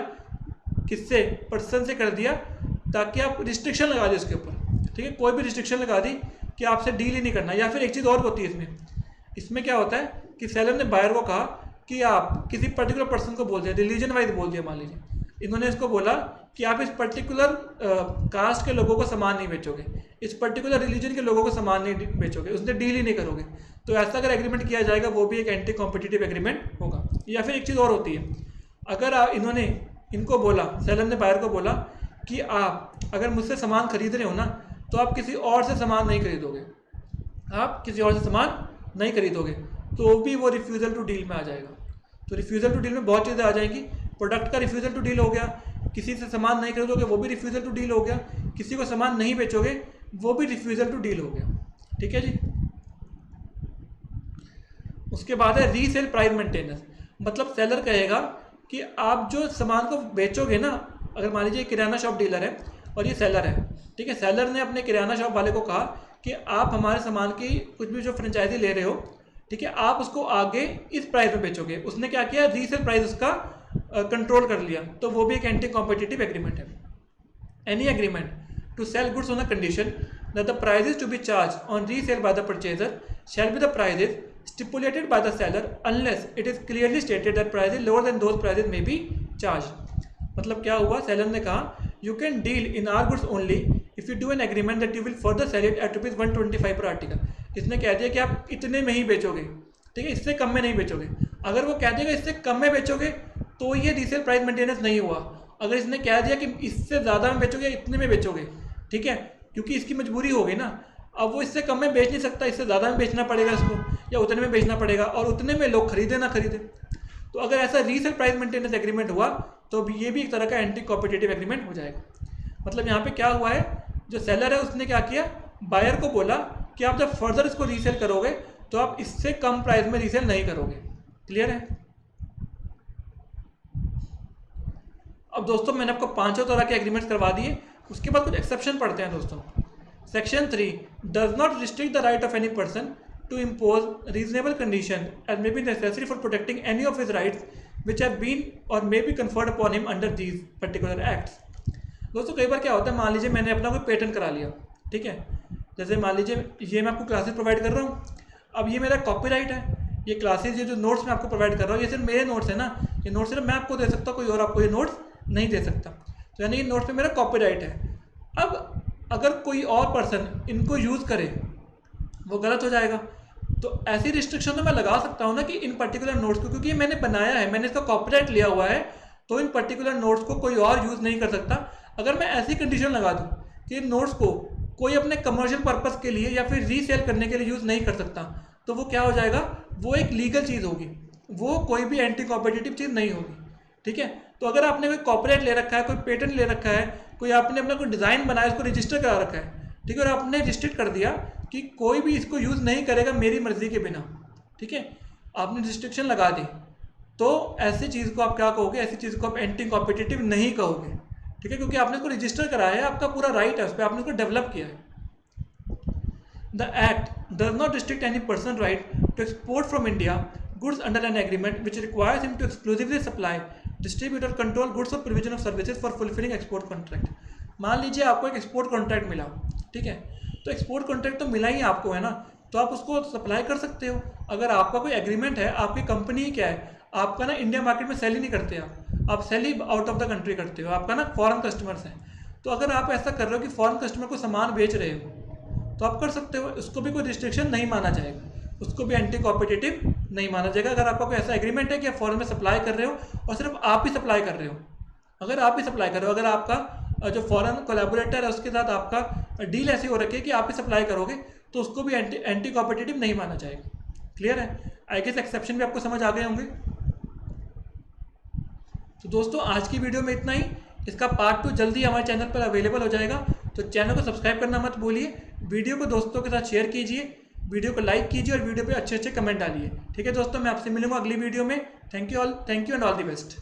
A: किससे, पर्सन से कर दिया, ताकि आप रिस्ट्रिक्शन लगा दें उसके ऊपर, ठीक है, कोई भी रिस्ट्रिक्शन लगा दी कि आपसे डील ही नहीं करना। या फिर एक चीज़ और होती है इसमें क्या होता है कि सेलर ने बायर को कहा कि आप किसी पर्टिकुलर पर्सन को बोल दिया, रिलीजन वाइज बोल दिया, मान लीजिए इन्होंने इसको बोला कि आप इस पर्टिकुलर कास्ट के लोगों को सामान नहीं बेचोगे, इस पर्टिकुलर रिलीजन के लोगों को सामान नहीं बेचोगे, उससे डील ही नहीं करोगे। तो ऐसा अगर एग्रीमेंट किया जाएगा वो भी एक एंटी कॉम्पिटिटिव एग्रीमेंट होगा। या फिर एक चीज़ और होती है, अगर इन्होंने इनको बोला, सेलर ने बायर को बोला कि आप अगर मुझसे सामान खरीद रहे हो ना, तो आप किसी और से सामान नहीं खरीदोगे, आप किसी और से सामान नहीं खरीदोगे, तो भी वो रिफ्यूज़ल टू डील में आ जाएगा। तो रिफ्यूज़ल टू डील में बहुत चीज़ें आ जाएंगी। प्रोडक्ट का रिफ्यूज़ल टू डील हो गया, किसी से सामान नहीं खरीदोगे वो भी रिफ्यूज़ल टू डील हो गया, किसी को सामान नहीं बेचोगे वो भी रिफ्यूज़ल टू डील हो गया, ठीक है जी। उसके बाद है रीसेल प्राइस मेंटेनेंस। मतलब सेलर कहेगा कि आप जो सामान को बेचोगे ना, अगर मान लीजिए किराना शॉप डीलर है और ये सेलर है, ठीक है, सेलर ने अपने किराना शॉप वाले को कहा कि आप हमारे सामान की कुछ भी जो फ्रेंचाइजी ले रहे हो, ठीक है, आप उसको आगे इस प्राइस में बेचोगे। उसने क्या किया, रीसेल प्राइस उसका कंट्रोल कर लिया, तो वो भी एक एंटी कॉम्पिटिटिव एग्रीमेंट है। Any agreement to sell goods on a condition that the prices to be charge on resale by the purchaser shall be the prices stipulated by the seller unless it is clearly stated that prices lower than those prices may be charged। मतलब क्या हुआ, seller ने कहा you can deal in our goods only if you do an agreement that you will further sell it at rupees 125 per article। इसने कह दिया कि आप इतने में ही बेचोगे, ठीक है, इससे कम में नहीं बेचोगे। अगर वो कह देगा इससे कम में बेचोगे तो ये रीसेल प्राइस मेंटेनेंस नहीं हुआ। अगर इसने कह दिया कि इससे ज़्यादा में बेचोगे, इतने में बेचोगे, ठीक है, क्योंकि इसकी मजबूरी हो गई ना, अब वो इससे कम में बेच नहीं सकता, इससे ज़्यादा में बेचना पड़ेगा इसको, या उतने में बेचना पड़ेगा, और उतने में लोग खरीदे ना खरीदे। तो अगर ऐसा रीसेल प्राइस मेंटेनेंस एग्रीमेंट हुआ तो ये भी एक तरह का एंटी कॉम्पिटिटिव एग्रीमेंट हो जाएगा। मतलब यहाँ पे क्या हुआ है, जो सेलर है उसने क्या किया, बायर को बोला कि आप जब फर्दर इसको रीसेल करोगे तो आप इससे कम प्राइस में रीसेल नहीं करोगे। क्लियर है? अब दोस्तों मैंने आपको 5 तरह के एग्रीमेंट्स करवा दिए, उसके बाद कुछ एक्सेप्शन पढ़ते हैं दोस्तों। Section 3 does not restrict the right of any person to impose reasonable condition as may be necessary for protecting any of his rights which have been और may be conferred upon him under these particular acts. दोस्तों कई बार क्या होता है, मान लीजिए मैंने अपना कोई पेटेंट करा लिया, ठीक है, जैसे मान लीजिए ये मैं आपको क्लासेस प्रोवाइड कर रहा हूँ, अब ये मेरा कॉपीराइट है, ये क्लासेस ये जो नोट्स मैं आपको प्रोवाइड कर रहा हूँ ये सिर्फ मेरे नोट्स है ना, ये नोट्स सिर्फ मैं आपको दे सकता हूँ, कोई और आपको ये नोट्स नहीं दे सकता, तो यानी ये नोट्स पे मेरा कॉपीराइट है। अब अगर कोई और पर्सन इनको यूज़ करे वो गलत हो जाएगा, तो ऐसी रिस्ट्रिक्शन तो मैं लगा सकता हूँ ना कि इन पर्टिकुलर नोट्स को, क्योंकि ये मैंने बनाया है, मैंने इसका कॉपीराइट लिया हुआ है, तो इन पर्टिकुलर नोट्स को कोई और यूज़ नहीं कर सकता। अगर मैं ऐसी कंडीशन लगा दूँ कि इन नोट्स को कोई अपने कमर्शियल पर्पस के लिए या फिर रीसेल करने के लिए यूज़ नहीं कर सकता, तो वो क्या हो जाएगा, वो एक लीगल चीज़ होगी, वो कोई भी एंटी कॉम्पिटिटिव चीज़ नहीं होगी। ठीक है, तो अगर आपने कोई कॉपीराइट ले रखा है, कोई पेटेंट ले रखा है, कोई आपने अपना कोई डिज़ाइन बनाया उसको रजिस्टर करा रखा है, ठीक है, और आपने रजिस्टर कर दिया कि कोई भी इसको यूज़ नहीं करेगा मेरी मर्जी के बिना, ठीक है, आपने रिस्ट्रिक्शन लगा दी, तो ऐसी चीज़ को आप क्या कहोगे, ऐसी चीज़ को आप एंटी कॉम्पिटिटिव नहीं कहोगे। ठीक है, क्योंकि आपने इसको रजिस्टर कराया है, आपका पूरा राइट है उस पर, आपने उसको डेवलप किया है। The Act does not restrict any person's right to export from India goods under an agreement which requires him to exclusively supply, distribute or control goods or provision of services for fulfilling export contract। मान लीजिए आपको एक export contract मिला, ठीक है, तो export contract तो मिला ही आपको है ना, तो आप उसको सप्लाई कर सकते हो। अगर आपका कोई एग्रीमेंट है, आपकी कंपनी क्या है, आपका ना इंडिया मार्केट में सेल ही नहीं करते, आप सेल ही आउट ऑफ द कंट्री करते हो, आपका ना फॉरेन कस्टमर्स हैं। तो अगर आप ऐसा कर रहे हो कि फॉरेन कस्टमर को सामान बेच रहे हो तो आप कर सकते हो, उसको भी कोई रिस्ट्रिक्शन नहीं माना जाएगा, उसको भी एंटी कॉम्पिटिटिव नहीं माना जाएगा। अगर आपका कोई ऐसा एग्रीमेंट है कि आप फॉरेन में सप्लाई कर रहे हो और सिर्फ आप ही सप्लाई कर रहे हो, अगर आप ही सप्लाई कर रहे हो, अगर आपका जो फॉरेन कोलैबोरेटर है उसके साथ आपका डील ऐसी हो रखी है कि आप ही सप्लाई करोगे, तो उसको भी एंटी कॉम्पिटिटिव नहीं माना जाएगा। क्लियर है? आई गेस एक्सेप्शन भी आपको समझ आ गए होंगे। तो दोस्तों आज की वीडियो में इतना ही, इसका पार्ट 2 जल्दी हमारे चैनल पर अवेलेबल हो जाएगा, तो चैनल को सब्सक्राइब करना मत भूलिए, वीडियो को दोस्तों के साथ शेयर कीजिए, वीडियो को लाइक कीजिए और वीडियो पे अच्छे अच्छे कमेंट डालिए। ठीक है दोस्तों, मैं आपसे मिलूंगा अगली वीडियो में। Thank you all, thank you and all the best.